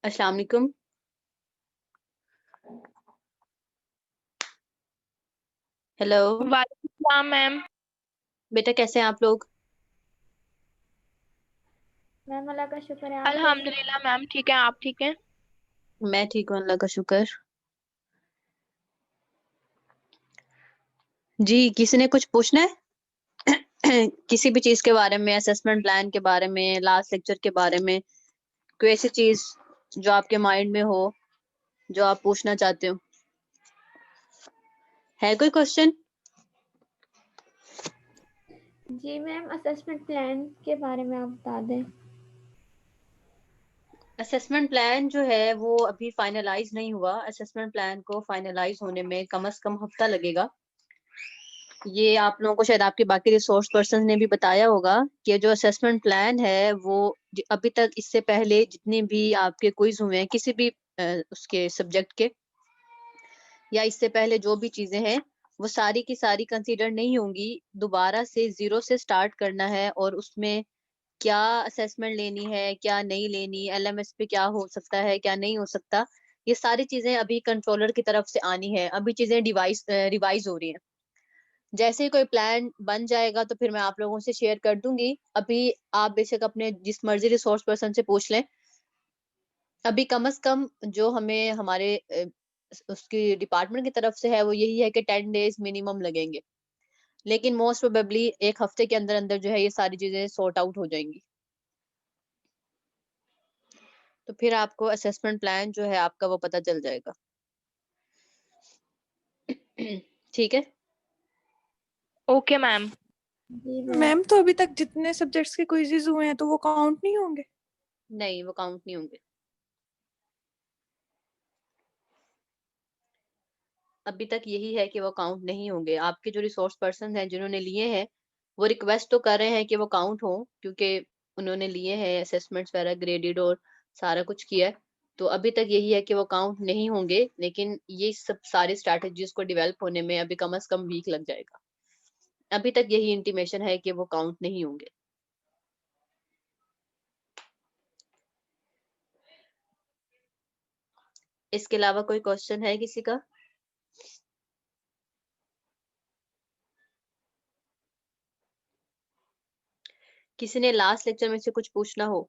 अस्सलाम वालेकुम। हेलो। वालेकुम सलाम मैम। बेटा कैसे हैं आप लोग? मैम अल्लाह का शुक्र है। आप कैसे? अल्हम्दुलिल्लाह मैम, ठीक है। आप ठीक हैं? मैं ठीक हूँ, अल्लाह का शुक्र। जी, किसी ने कुछ पूछना है? किसी भी चीज के बारे में, असेसमेंट प्लान के बारे में, लास्ट लेक्चर के बारे में, कोई ऐसी चीज जो आपके माइंड में हो, जो आप पूछना चाहते हो? है कोई क्वेश्चन? जी मैम, असेसमेंट प्लान के बारे में आप बता दें। असेसमेंट प्लान जो है वो अभी फाइनलाइज नहीं हुआ। असेसमेंट प्लान को फाइनलाइज होने में कम से कम हफ्ता लगेगा। ये आप लोगों को शायद आपके बाकी रिसोर्स पर्सन ने भी बताया होगा कि जो असेसमेंट प्लान है वो अभी तक, इससे पहले जितने भी आपके क्विज हुए हैं किसी भी उसके सब्जेक्ट के, या इससे पहले जो भी चीजें हैं वो सारी की सारी कंसीडर नहीं होंगी। दोबारा से जीरो से स्टार्ट करना है और उसमें क्या असेसमेंट लेनी है, क्या नहीं लेनी, एलएमएस पे क्या हो सकता है, क्या नहीं हो सकता, ये सारी चीजें अभी कंट्रोलर की तरफ से आनी है। अभी चीजें रिवाइज हो रही हैं। जैसे ही कोई प्लान बन जाएगा तो फिर मैं आप लोगों से शेयर कर दूंगी। अभी आप बेशक अपने जिस मर्जी रिसोर्स पर्सन से पूछ लें। अभी कम से कम जो हमें हमारे उसकी डिपार्टमेंट की तरफ से है वो यही है कि 10 डेज मिनिमम लगेंगे, लेकिन मोस्ट प्रोबेबली एक हफ्ते के अंदर अंदर जो है ये सारी चीजें सॉर्ट आउट हो जाएंगी। तो फिर आपको असेसमेंट प्लान जो है आपका वो पता चल जाएगा। ठीक है। Okay ma'am. जी मैम। मैम तो अभी तक जितने सब्जेक्ट्स के क्विज़ेस हुए हैं तो वो काउंट नहीं होंगे? नहीं, वो काउंट नहीं होंगे। अभी तक यही है कि वो काउंट नहीं होंगे। आपके जो रिसोर्स पर्सन हैं जिन्होंने लिए हैं वो रिक्वेस्ट तो कर रहे हैं कि वो काउंट हो, क्योंकि उन्होंने लिए हैं असेसमेंट्स वगैरह ग्रेडेड और सारा कुछ किया है। तो अभी तक यही है कि वो काउंट नहीं होंगे, लेकिन ये सब सारी स्ट्रैटेजीज को डेवलप होने में अभी कम से कम वीक लग जाएगा। अभी तक यही इंटीमेशन है कि वो काउंट नहीं होंगे। इसके अलावा कोई क्वेश्चन है किसी का? किसी ने लास्ट लेक्चर में से कुछ पूछना हो?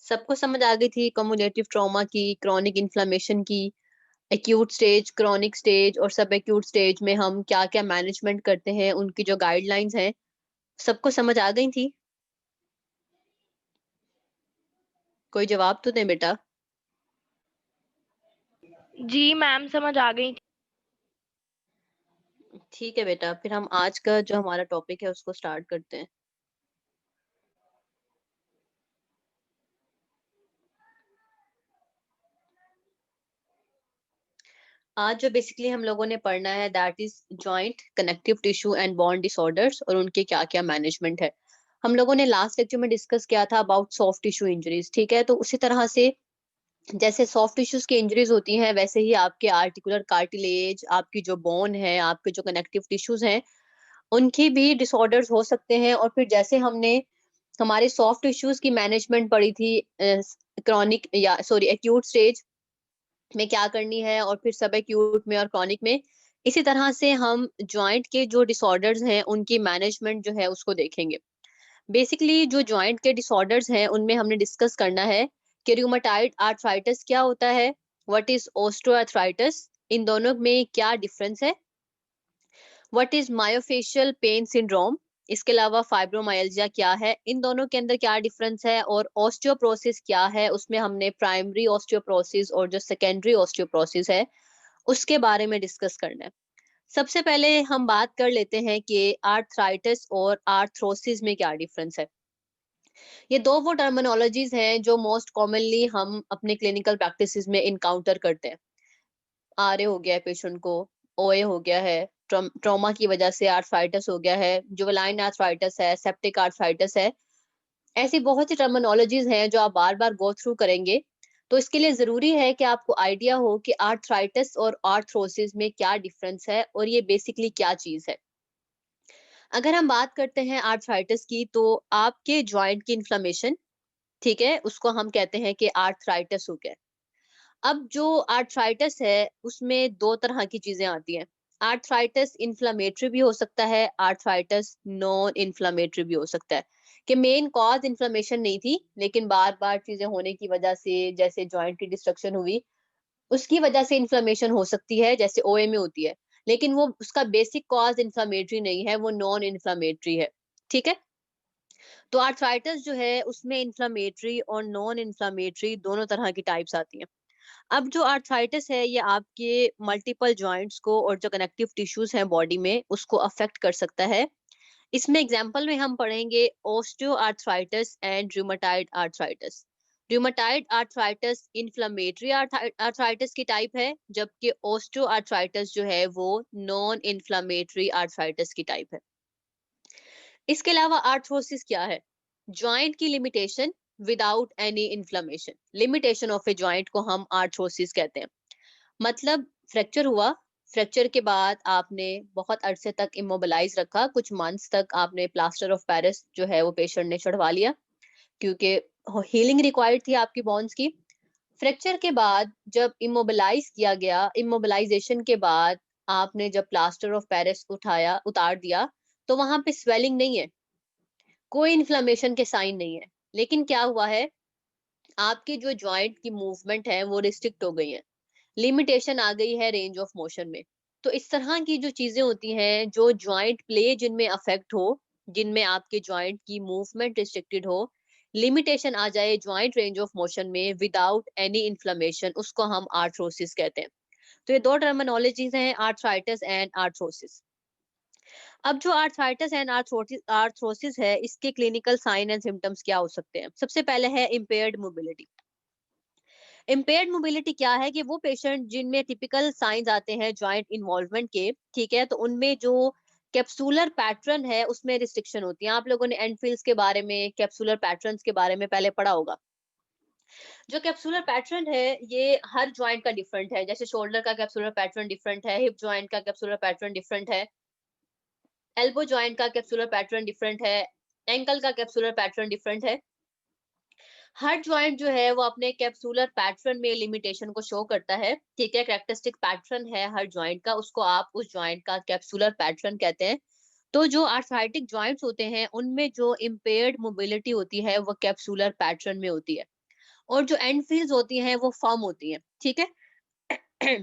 सबको समझ आ गई थी कम्युलेटिव ट्रॉमा की, क्रॉनिक इन्फ्लेमेशन की, एक्यूट स्टेज, क्रॉनिक स्टेज और सब एक्यूट स्टेज में हम क्या क्या मैनेजमेंट करते हैं, उनकी जो गाइडलाइंस हैं सबको समझ आ गई थी? कोई जवाब तो दे बेटा। जी मैम, समझ आ गई। ठीक है बेटा, फिर हम आज का जो हमारा टॉपिक है उसको स्टार्ट करते हैं। आज जो बेसिकली हम लोगों ने पढ़ना है that is joint connective tissue and bond disorders और उनके क्या क्या मैनेजमेंट है। हम लोगों ने लास्ट लेक्चर में डिस्कस किया था अबाउट सॉफ्ट टिश्यू इंजरीज। ठीक है, तो उसी तरह से जैसे सॉफ्ट टिश्यूज की इंजरीज होती हैं वैसे ही आपके आर्टिकुलर कार्टिलेज, आपकी जो बोन है, आपके जो कनेक्टिव टिश्यूज हैं, उनकी भी डिसऑर्डर्स हो सकते हैं। और फिर जैसे हमने हमारे सॉफ्ट टिश्यूज की मैनेजमेंट पढ़ी थी क्रॉनिक या सॉरी एक्यूट स्टेज में क्या करनी है और फिर सब एक्यूट में और क्रॉनिक में, इसी तरह से हम जॉइंट के जो डिसऑर्डर्स हैं उनकी मैनेजमेंट जो है उसको देखेंगे। बेसिकली जो जॉइंट के डिसऑर्डर्स हैं उनमें हमने डिस्कस करना है कि रूमेटाइड आर्थराइटिस क्या होता है, व्हाट इज ऑस्टियोआर्थराइटिस, इन दोनों में क्या डिफरेंस है, what is myofascial pain syndrome, इसके अलावा फाइब्रोमाइल्जिया क्या है, इन दोनों के अंदर क्या डिफरेंस है, और ऑस्टियोप्रोसिस क्या है, उसमें हमने प्राइमरी ऑस्टियोप्रोसिस और जो सेकेंडरी ऑस्टियोप्रोसिस है उसके बारे में डिस्कस करना है। सबसे पहले हम बात कर लेते हैं कि आर्थराइटिस और आर्थरोसिस में क्या डिफरेंस है। ये दो वो टर्मिनोलॉजीज हैं जो मोस्ट कॉमनली हम अपने क्लिनिकल प्रैक्टिसेस में इनकाउंटर करते हैं। आरए हो गया है पेशेंट को, ओए हो गया है, ट्रॉमा की वजह से आर्थराइटिस हो गया है, जुवेनाइल आर्थराइटिस है, सेप्टिक आर्थराइटिस है। ऐसी बहुत सी टर्मिनोलॉजीज हैं जो आप बार बार गो थ्रू करेंगे। तो इसके लिए जरूरी है कि आपको आइडिया हो कि आर्थराइटिस और आर्थरोसिस में क्या डिफरेंस है और ये बेसिकली क्या चीज है। अगर हम बात करते हैं आर्थराइटिस की, तो आपके जॉइंट की इन्फ्लेमेशन, ठीक है, उसको हम कहते हैं कि आर्थराइटिस हो गया। अब जो आर्थराइटिस है उसमें दो तरह की चीजें आती हैं। आर्थराइटिस इन्फ्लेमेटरी भी हो सकता है, आर्थराइटिस नॉन इन्फ्लेमेटरी भी हो सकता है। कि मेन कॉज इन्फ्लेमेशन नहीं थी, लेकिन बार बार चीजें होने की वजह से, जैसे जॉइंट की डिस्ट्रक्शन हुई, उसकी वजह से इन्फ्लेमेशन हो सकती है, जैसे ओएमए होती है। लेकिन वो उसका बेसिक कॉज इन्फ्लेमेटरी नहीं है, वो नॉन इन्फ्लेमेटरी है। ठीक है। तो आर्थराइटिस जो है उसमें इन्फ्लेमेटरी और नॉन इन्फ्लेमेटरी दोनों तरह की टाइप्स आती हैं। अब जो आर्थराइटिस है ये आपके मल्टीपल जॉइंट्स को और जो कनेक्टिव टिश्यूज हैं बॉडी में उसको अफेक्ट कर सकता है। इसमें एग्जांपल में हम पढ़ेंगे osteo arthritis and rheumatoid arthritis. Rheumatoid arthritis inflammatory arthritis की टाइप है, जबकि ऑस्टियो आर्थराइटिस जो है वो नॉन इन्फ्लेमेटरी आर्थराइटिस की टाइप है। इसके अलावा आर्थरोसिस क्या है? जॉइंट की limitation without any inflammation. Limitation of a joint को हम आर्थरोसिस कहते हैं। मतलब फ्रैक्चर हुआ, फ्रैक्चर के बाद आपने बहुत अरसे तक इमोबिलाइज रखा, कुछ मंथ्स तक आपने प्लास्टर ऑफ पेरिस जो है वो पेशेंट ने चढ़वा लिया, क्योंकि हीलिंग रिक्वायर्ड थी आपकी बोन्स की। फ्रैक्चर के बाद जब इमोबिलाइज किया गया, इमोबिलाइजेशन के बाद आपने जब प्लास्टर ऑफ पेरिस उतार दिया, तो वहां पे स्वेलिंग नहीं है, कोई इन्फ्लेमेशन के साइन नहीं है। लेकिन क्या हुआ है, आपकी जो जॉइंट की मूवमेंट है वो रिस्ट्रिक्ट हो गई है, लिमिटेशन आ गई है रेंज ऑफ मोशन में। तो इस तरह की जो चीजें होती हैं, जो जॉइंट प्ले जिनमें अफेक्ट हो, जिनमें आपके जॉइंट की मूवमेंट रिस्ट्रिक्टेड हो, लिमिटेशन आ जाए जॉइंट रेंज ऑफ मोशन में विदाउट एनी इन्फ्लेमेशन, उसको हम आर्थरोसिस कहते हैं। तो ये दो टर्मिनोलॉजीज हैं, आर्थराइटिस एंड आर्थरोसिस। अब जो आर्थराइटिस एंड आर्थरोसिस है, इसके क्लिनिकल साइन एंड सिम्टम्स क्या हो सकते हैं? सबसे पहले है इम्पेयर्ड मोबिलिटी। इम्पेयर्ड मोबिलिटी क्या है कि वो पेशेंट जिनमें टिपिकल साइंस आते हैं जॉइंट इन्वॉल्वमेंट के, ठीक है, तो उनमें जो कैप्सूलर पैटर्न है उसमें रिस्ट्रिक्शन होती है। आप लोगों ने एंडफिल्स के बारे में, कैप्सूलर पैटर्न्स के बारे में पहले पढ़ा होगा। जो कैप्सूलर पैटर्न है ये हर जॉइंट का डिफरेंट है। जैसे शोल्डर का कैप्सूलर पैटर्न डिफरेंट है, हिप जॉइंट का कैप्सूलर पैटर्न डिफरेंट है, एल्बो जॉइंट का कैप्सूलर पैटर्न डिफरेंट है, एंकल का कैप्सूलर पैटर्न डिफरेंट है। हर जॉइंट जो है वो अपने कैप्सूलर पैटर्न में लिमिटेशन को शो करता है। ठीक है, कैरेक्टरिस्टिक पैटर्न है हर जॉइंट का, उसको आप उस जॉइंट का कैप्सूलर पैटर्न कहते हैं। तो जो आर्थराइटिक जॉइंट्स होते हैं उनमें जो इम्पेयर्ड मोबिलिटी होती है वो कैप्सूलर पैटर्न में होती है, और जो एंड फील्स होती हैं वो फर्म होती हैं। ठीक है।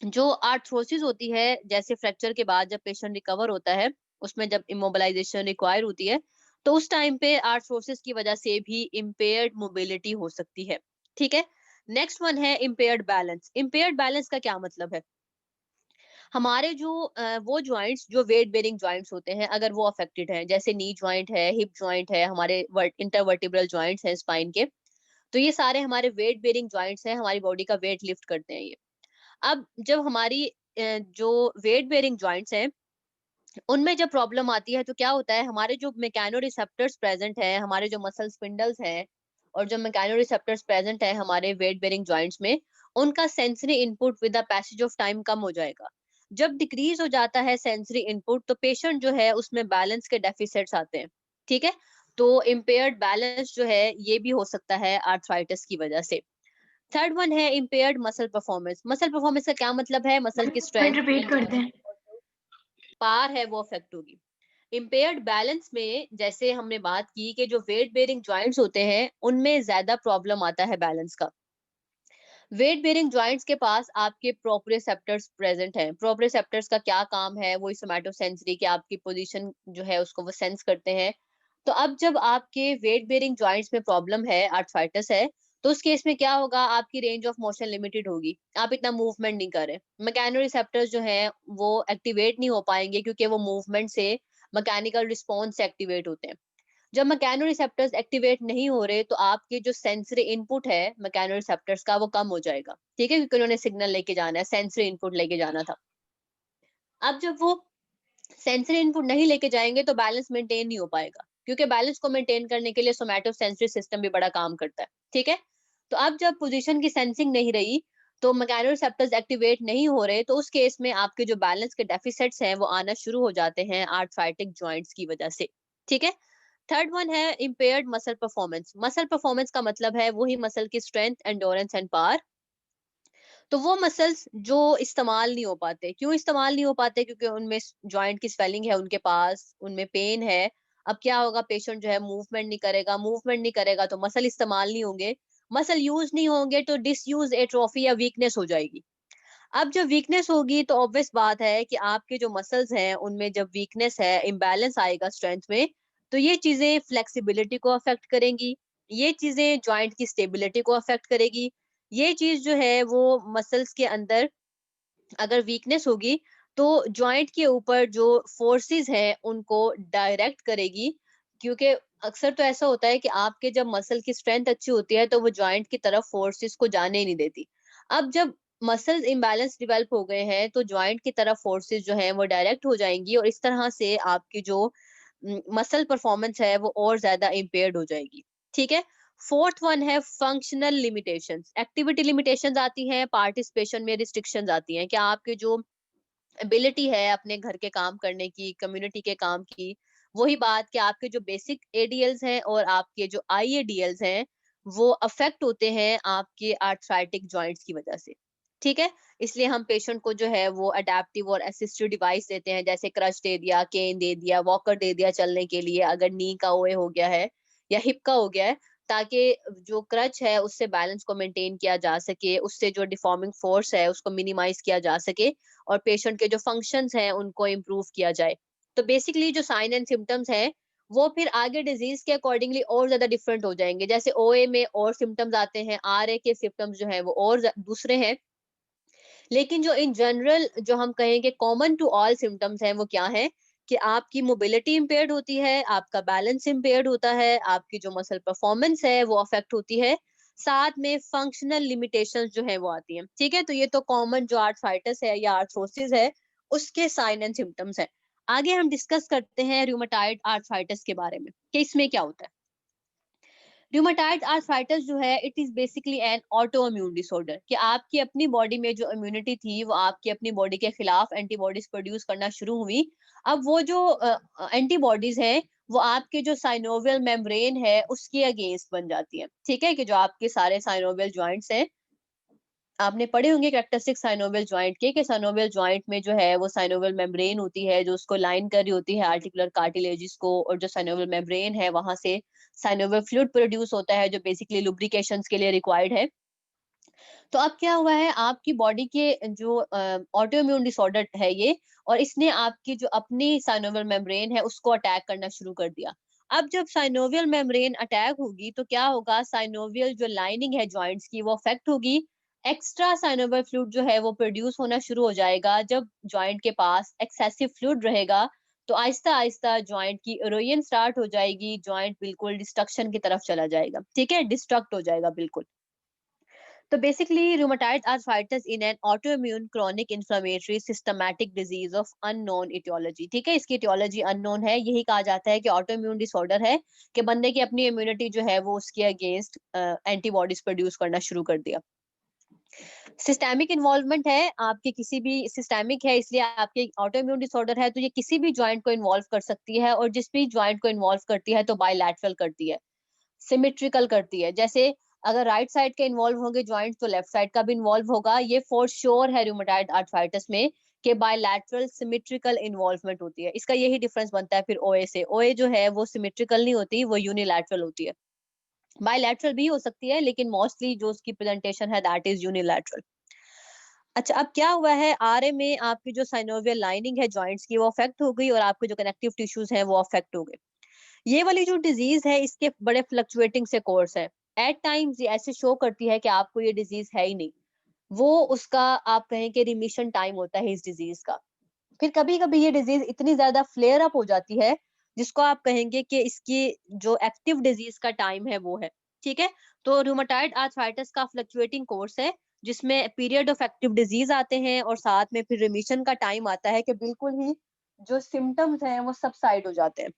जो आर्थरोसिस होती है, जैसे फ्रैक्चर के बाद जब पेशेंट रिकवर होता है, उसमें जब इमोबिलाइजेशन रिक्वायर होती है, तो उस टाइम पे आर्थरोसिस की वजह से भी इम्पेयर्ड मोबिलिटी हो सकती है। ठीक है। नेक्स्ट वन है इम्पेयर्ड बैलेंस। इम्पेयर्ड बैलेंस का क्या मतलब है? हमारे जो वो जॉइंट्स जो वेट बेरिंग जॉइंट्स होते हैं, अगर वो अफेक्टेड हैं, जैसे नी जॉइंट है, हिप जॉइंट है, हमारे इंटरवर्टिब्रल जॉइंट्स हैं स्पाइन के, तो ये सारे हमारे वेट बेरिंग जॉइंट्स हैं, हमारी बॉडी का वेट लिफ्ट करते हैं ये। अब जब हमारी जो वेट बेरिंग जॉइंट्स हैं उनमें जब प्रॉब्लम आती है, तो क्या होता है, हमारे जो मैकेनो रिसेप्टर्स प्रेजेंट हैं, हमारे जो मसल स्पिंडल्स हैं और जो मैकेनो रिसेप्टर्स प्रेजेंट है हमारे वेट बेरिंग जॉइंट्स में, उनका sensory input with the passage of time कम हो जाएगा। जब डिक्रीज हो जाता है सेंसरी इनपुट, तो पेशेंट जो है उसमें बैलेंस के डेफिसिट्स आते हैं। ठीक है। तो इम्पेयर्ड बैलेंस जो है ये भी हो सकता है आर्थराइटिस की वजह से। थर्ड वन है impaired muscle performance. Muscle performance का क्या मतलब है? मसल की स्ट्रेंथ, रिपीट करते हैं। पार है वो अफेक्ट होगी। इम्पेयर्ड बैलेंस में जैसे हमने बात की कि जो वेट बेरिंग जॉइंट्स होते हैं उनमें ज्यादा प्रॉब्लम आता है बैलेंस का। वेट बेरिंग जॉइंट्स के पास आपके प्रोप्रियोसेप्टर्स प्रेजेंट हैं। प्रोप्रियोसेप्टर्स का क्या काम है? वो सोमैटोसेंसरी की आपकी पोजीशन जो है उसको वो सेंस करते हैं। तो अब जब आपके वेट बेरिंग जॉइंट्स में प्रॉब्लम है, आर्थराइटिस है, तो उस केस में क्या होगा, आपकी रेंज ऑफ मोशन लिमिटेड होगी, आप इतना मूवमेंट नहीं कर रहे। मैकेनो रिसेप्टर्स जो हैं वो एक्टिवेट नहीं हो पाएंगे, क्योंकि वो मूवमेंट से मैकेनिकल रिस्पॉन्स से एक्टिवेट होते हैं। जब मैकेनो रिसेप्टर्स एक्टिवेट नहीं हो रहे, तो आपके जो सेंसरी इनपुट है मैकेनो रिसेप्टर्स का वो कम हो जाएगा। ठीक है, क्योंकि उन्होंने सिग्नल लेके जाना है, सेंसरी इनपुट लेके जाना था। अब जब वो सेंसरी इनपुट नहीं लेके जाएंगे तो बैलेंस मेंटेन नहीं हो पाएगा, क्योंकि बैलेंस को मेंटेन करने के लिए सोमैटो सेंसरी सिस्टम भी बड़ा काम करता है। ठीक है। तो अब जब पोजीशन की सेंसिंग नहीं रही, तो मैकेनोरिसेप्टर्स एक्टिवेट नहीं हो रहे, तो उस केस में आपके जो बैलेंस के डेफिसिट्स हैं वो आना शुरू हो जाते हैं आर्थराइटिक जॉइंट्स की वजह से। ठीक है। थर्ड वन है impaired muscle performance. Muscle performance का मतलब है वही मसल की स्ट्रेंथ, एंडोरेंस एंड पावर। तो वो मसल्स जो इस्तेमाल नहीं हो पाते, क्यों इस्तेमाल नहीं हो पाते? क्योंकि उनमें जॉइंट की स्वेलिंग है उनके पास, उनमें पेन है। अब क्या होगा, पेशेंट जो है मूवमेंट नहीं करेगा, मूवमेंट नहीं करेगा तो मसल इस्तेमाल नहीं होंगे, मसल यूज नहीं होंगे तो डिसयूज एट्रोफी या वीकनेस हो जाएगी। अब जब वीकनेस होगी तो ऑब्वियस बात है कि आपके जो मसल्स हैं उनमें जब वीकनेस है, इम्बैलेंस आएगा स्ट्रेंथ में, तो ये चीजें फ्लेक्सिबिलिटी को अफेक्ट करेंगी, ये चीजें जॉइंट की स्टेबिलिटी को अफेक्ट करेगी। ये चीज जो है वो मसल्स के अंदर अगर वीकनेस होगी तो जॉइंट के ऊपर जो फोर्सेस हैं उनको डायरेक्ट करेगी। क्योंकि अक्सर तो ऐसा होता है कि आपके जब मसल की स्ट्रेंथ अच्छी होती है तो वो जॉइंट की तरफ फोर्सेस को जाने ही नहीं देती। अब जब मसल्स इम्बैलेंस डेवलप हो गए हैं तो जॉइंट की तरफ फोर्सेस जो हैं वो डायरेक्ट हो जाएंगी और इस तरह से आपकी जो मसल परफॉर्मेंस है वो और ज्यादा इम्पेयर्ड हो जाएगी। ठीक है। फोर्थ वन है फंक्शनल लिमिटेशंस। एक्टिविटी लिमिटेशंस आती हैं, पार्टिसिपेशन में रिस्ट्रिक्शंस आती हैं। क्या आपके जो एबिलिटी है अपने घर के काम करने की, कम्युनिटी के काम की, वही बात कि आपके जो बेसिक एडीएल्स हैं और आपके जो आईएडीएल्स हैं वो अफेक्ट होते हैं आपके आर्थराइटिक जॉइंट्स की वजह से। ठीक है। इसलिए हम पेशेंट को जो है वो अडेप्टिव और असिस्टिव डिवाइस देते हैं, जैसे क्रच दे दिया, केन दे दिया, वॉकर दे दिया चलने के लिए अगर नी का ओए हो गया है या हिप का हो गया है, ताकि जो क्रच है उससे बैलेंस को मेंटेन किया जा सके, उससे जो डिफॉर्मिंग फोर्स है उसको मिनिमाइज किया जा सके और पेशेंट के जो फंक्शंस हैं उनको इम्प्रूव किया जाए। तो बेसिकली जो साइन एंड सिम्टम्स हैं वो फिर आगे डिजीज के अकॉर्डिंगली और ज्यादा डिफरेंट हो जाएंगे। जैसे ओए में और सिम्टम्स आते हैं, आरए के सिम्टम्स जो हैं वो और दूसरे हैं, लेकिन जो इन जनरल जो हम कहेंगे कॉमन टू ऑल सिम्टम्स हैं वो क्या है कि आपकी मोबिलिटी इम्पेयर्ड होती है, आपका बैलेंस इम्पेयर्ड होता है, आपकी जो मसल परफॉर्मेंस है वो अफेक्ट होती है, साथ में फंक्शनल लिमिटेशंस जो है वो आती हैं। ठीक है। तो ये तो कॉमन जो आर्थराइटिस है या आर्थरोसिस है उसके साइन एंड सिम्टम्स है। आगे हम डिस्कस करते हैं रूमेटाइड आर्थराइटिस के बारे में कि इसमें क्या होता है। रूमेटाइड आर्थराइटिस जो है it is basically N auto immune disorder, कि आपकी अपनी बॉडी में जो इम्यूनिटी थी वो आपकी अपनी बॉडी के खिलाफ एंटीबॉडीज प्रोड्यूस करना शुरू हुई। अब वो जो एंटीबॉडीज हैं वो आपके जो साइनोवियल मेम्ब्रेन है उसके अगेंस्ट बन जाती है। ठीक है। कि जो आपके सारे साइनोवियल जॉइंट्स हैं, आपने पढ़े होंगे कैरेक्टरिस्टिक साइनोवियल जॉइंट के, कि साइनोवियल जॉइंट में जो है वो साइनोवियल मेम्ब्रेन होती है जो उसको लाइन कर रही होती है आर्टिकुलर कार्टिलेजिस को, और जो साइनोवियल मेम्ब्रेन है वहां से साइनोवियल फ्लूइड प्रोड्यूस होता है जो बेसिकली लुब्रिकेशंस के लिए रिक्वायर्ड है। तो अब क्या हुआ है, आपकी बॉडी के जो ऑटो इम्यून डिसऑर्डर है ये, और इसने आपकी जो अपनी साइनोवियल मेम्ब्रेन है उसको अटैक करना शुरू कर दिया। अब जब साइनोवियल मेम्ब्रेन अटैक होगी तो क्या होगा, साइनोवियल जो लाइनिंग है जॉइंट्स की वो अफेक्ट होगी, एक्स्ट्रा साइनोवियल फ्लूइड जो है वो प्रोड्यूस होना शुरू हो जाएगा। जब जॉइंट के पास एक्सेसिव फ्लूइड रहेगा तो आहिस्ता आहिस्ता जॉइंट की इरोजन स्टार्ट हो जाएगी, जॉइंट बिल्कुल डिस्ट्रक्शन की तरफ चला जाएगा। ठीक है, डिस्ट्रक्ट हो जाएगा बिल्कुल। तो basically rheumatoid arthritis in an autoimmune chronic inflammatory systematic disease of unknown aetiology. ठीक है, इसकी इटियोलॉजी अननोन है। यही कहा जाता है कि ऑटोइम्यून डिसऑर्डर है कि बंदे की अपनी इम्यूनिटी जो है वो उसके अगेंस्ट एंटीबॉडीज प्रोड्यूस करना शुरू कर दिया। सिस्टेमिक इन्वॉल्वमेंट है आपके, किसी भी सिस्टेमिक है इसलिए आपके ऑटोइम्यून डिसऑर्डर है तो ये किसी भी जॉइंट को इन्वॉल्व कर सकती है, और जिस भी जॉइंट को इन्वॉल्व करती है तो बायलैटरल करती है, सिमेट्रिकल करती है। जैसे अगर राइट साइड के इन्वॉल्व होंगे जॉइंट तो लेफ्ट साइड का भी इन्वॉल्व होगा। ये फॉर श्योर है रूमेटाइड आर्थराइटिस में कि बायलैटरल सिमेट्रिकल इन्वॉल्वमेंट होती है। इसका यही डिफरेंस बनता है फिर ओए से। ओए जो है वो सिमेट्रिकल नहीं होती, वो यूनिलैटरल होती है। बायलैटरल भी हो सकती है लेकिन मोस्टली जो उसकी प्रेजेंटेशन है दैट इज यूनिलैटरल। अच्छा, अब क्या हुआ है, आरए में आपकी जो साइनोवियल लाइनिंग है जॉइंट्स की वो अफेक्ट हो गई और आपके जो कनेक्टिव टिश्यूज हैं वो अफेक्ट हो गए। ये वाली जो डिजीज है इसके बड़े फ्लक्चुएटिंग से कोर्स है। एट टाइम्स ये ऐसे शो करती है कि आपको ये डिजीज है ही नहीं, वो उसका आप कहें कि रिमिशन टाइम होता है इस डिजीज का। फिर कभी कभी ये डिजीज इतनी ज्यादा फ्लेयर अप हो जाती है जिसको आप कहेंगे कि इसकी जो एक्टिव डिजीज का टाइम है वो है। ठीक है। तो रूमेटाइड आर्थराइटिस का फ्लक्चुएटिंग कोर्स है जिसमें पीरियड ऑफ एक्टिव डिजीज आते हैं और साथ में फिर रिमिशन का टाइम आता है कि बिल्कुल ही जो सिम्टम्स हैं वो सबसाइड हो जाते हैं।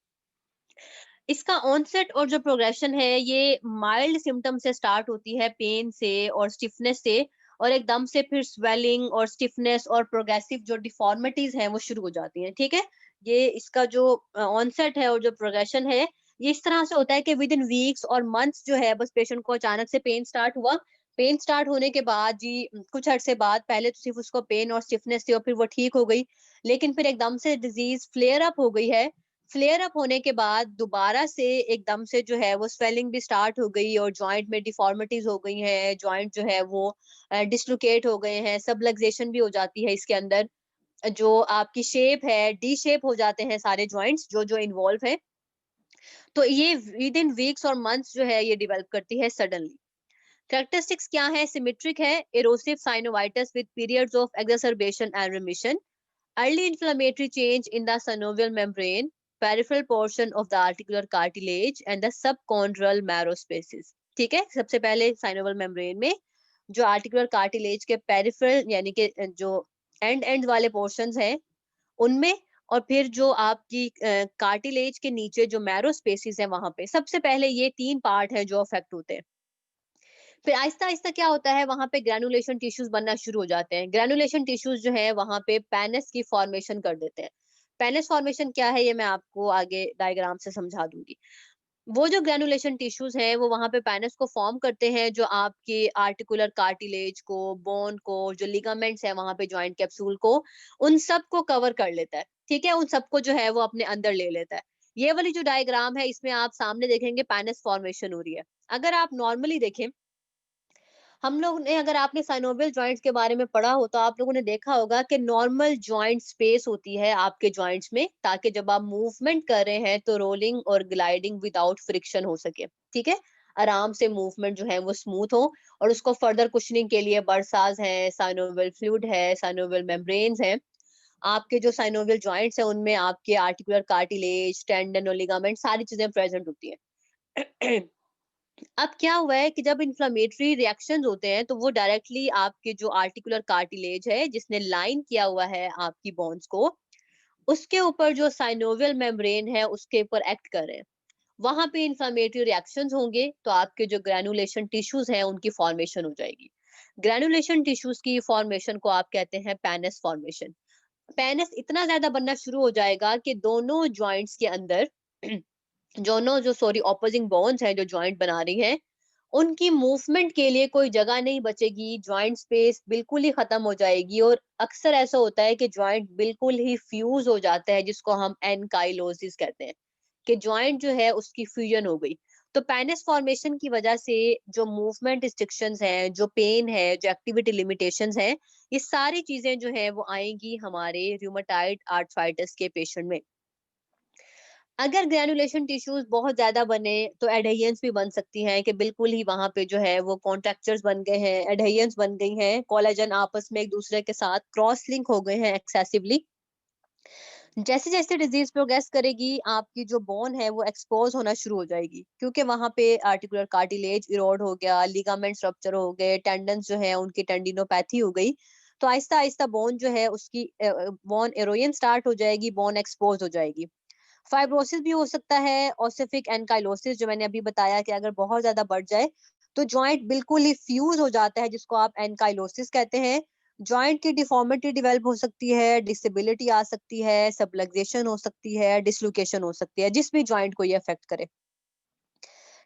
इसका ऑनसेट और जो प्रोग्रेशन है ये माइल्ड सिम्टम से स्टार्ट होती है, पेन से और स्टिफनेस से, और एकदम से फिर स्वेलिंग और स्टिफनेस और प्रोग्रेसिव जो डिफॉर्मिटीज हैं वो शुरू हो जाती हैं। ठीक है, ये इसका जो ऑनसेट है और जो प्रोग्रेशन है ये इस तरह से होता है कि विद इन वीक्स और मंथ्स जो है बस पेशेंट को अचानक से पेन स्टार्ट हुआ। पेन स्टार्ट होने के बाद जी कुछ अर्से बाद पहले तो सिर्फ उसको पेन और स्टिफनेस थी और फिर वो ठीक हो गई, लेकिन फिर एकदम से डिजीज फ्लेयर अप हो गई है। फ्लेयर अप होने के बाद दोबारा से एकदम से जो है वो स्वेलिंग भी स्टार्ट हो गई और जॉइंट में डिफॉर्मिटीज हो गई हैं, जॉइंट जो है वो डिस्लोकेट हो गए हैं, सबलक्सेशन भी हो जाती है इसके अंदर, जो आपकी शेप है डी शेप हो जाते हैं सारे जॉइंट्स जो जो इन्वॉल्व है। तो ये विद इन वीक्स और मंथ्स जो है ये डेवलप करती है सडनली। कैरेक्टरिस्टिक्स क्या है? सिमेट्रिक है, erosive synovitis with periods of exacerbation and remission, early inflammatory change in the synovial membrane, peripheral portion of the articular cartilage and the subchondral marrow spaces। ठीक है, सबसे पहले साइनोवियल मेम्ब्रेन में जो articular cartilage के peripheral यानी कि जो एंड वाले पोर्शंस हैं उनमें, और फिर जो आपकी कार्टिलेज के नीचे जो मैरो स्पेसिस है वहां पे सबसे पहले ये 3 पार्ट है जो अफेक्ट होते हैं। फिर आहिस्ता आहिस्ता क्या होता है वहां पे ग्रैनुलेशन टिश्यूज बनना शुरू हो जाते हैं। ग्रैनुलेशन टिश्यूज जो है वहां पे पैनस की फॉर्मेशन कर देते हैं। पैनस फॉर्मेशन क्या है ये मैं आपको आगे डायग्राम से समझा दूंगी। वो जो ग्रैनुलेशन टिश्यूज हैं वो वहां पे पैनस को फॉर्म करते हैं जो आपके आर्टिकुलर कार्टिलेज को, बोन को, जो लिगामेंट्स है वहां पे जॉइंट कैप्सूल को, उन सब को कवर कर लेता है। ठीक है, उन सबको जो है वो अपने अंदर ले लेता है। ये वाली जो डायग्राम है इसमें आप सामने देखेंगे पैनस फॉर्मेशन हो रही है। अगर आप नॉर्मली देखें, हम लोग ने, अगर आपने साइनोवियल जॉइंट्स के बारे में पढ़ा हो तो आप लोगों ने देखा होगा कि नॉर्मल जॉइंट स्पेस होती है आपके जॉइंट्स में, ताकि जब आप मूवमेंट कर रहे हैं तो रोलिंग और ग्लाइडिंग विदाउट फ्रिक्शन हो सके। ठीक है, आराम से मूवमेंट जो है वो स्मूथ हो, और उसको फर्दर कुशनिंग के लिए बर्साज है, साइनोवियल फ्लूइड है, साइनोवियल मेम्ब्रेन्स है। आपके जो साइनोवियल जॉइंट्स है उनमें आपके आर्टिकुलर कार्टिलेज, टेंडन और लिगामेंट सारी चीजें प्रेजेंट होती है। अब क्या हुआ है कि जब इन्फ्लेमेटरी रिएक्शंस होते हैं तो वो डायरेक्टली आपके जो आर्टिकुलर कार्टिलेज है जिसने लाइन किया हुआ है आपकी बोन्स को, उसके ऊपर जो साइनोवियल मेम्ब्रेन है उसके ऊपर एक्ट कर रहे हैं। वहां पे इन्फ्लेमेटरी रिएक्शंस होंगे तो आपके जो ग्रैनुलेशन टिश्यूज हैं उनकी फॉर्मेशन हो जाएगी। ग्रैनुलेशन टिश्यूज की फॉर्मेशन को आप कहते हैं पैनस फॉर्मेशन। पैनस इतना ज्यादा बनना शुरू हो जाएगा कि दोनों जॉइंट्स के अंदर दोनों जो सॉरी ऑपोजिंग बोन्स हैं जो जॉइंट बना रही हैं उनकी मूवमेंट के लिए कोई जगह नहीं बचेगी, जॉइंट स्पेस बिल्कुल ही खत्म हो जाएगी, और अक्सर ऐसा होता है कि जॉइंट बिल्कुल ही फ्यूज हो जाता है जिसको हम एनकाइलोसिस कहते हैं, कि जॉइंट जो है उसकी फ्यूजन हो गई। तो पैनस फॉर्मेशन की वजह से जो मूवमेंट रिस्ट्रिक्शंस हैं, जो पेन है, जो एक्टिविटी लिमिटेशंस हैं, ये सारी चीजें जो है वो आएंगी हमारे रूमेटाइड आर्थराइटिस के पेशेंट में। अगर ग्रैनुलेशन टिश्यूज बहुत ज्यादा बने तो एडहेयंस भी बन सकती हैं, कि बिल्कुल ही वहां पे जो है वो कॉन्ट्रैक्चर्स बन गए हैं, एडहेयंस बन गई हैं, कोलेजन आपस में एक दूसरे के साथ क्रॉस लिंक हो गए हैं एक्सेसिवली। जैसे जैसे डिजीज प्रोग्रेस करेगी आपकी जो बोन है वो एक्सपोज होना शुरू हो जाएगी, क्योंकि वहां पे आर्टिकुलर कार्टिलेज इरोड हो गया, लिगामेंट्स रप्चर हो गए, टेंडन्स जो है उनकी टेंडिनोपैथी हो गई। तो आहिस्ता आहिस्ता बोन जो है उसकी बोन एरोजन स्टार्ट हो जाएगी, बोन एक्सपोज हो जाएगी। फाइब्रोसिस भी हो सकता है, ओसिफिक एनकाइलोसिस जो मैंने अभी बताया कि अगर बहुत ज्यादा बढ़ जाए तो जॉइंट बिल्कुल ही फ्यूज हो जाता है जिसको आप एनकाइलोसिस कहते हैं। जॉइंट की डिफॉर्मिटी डेवलप हो सकती है, डिसेबिलिटी आ सकती है, सबलक्सेशन हो सकती है, डिसलोकेशन हो सकती है, जिस भी जॉइंट को ये अफेक्ट करे।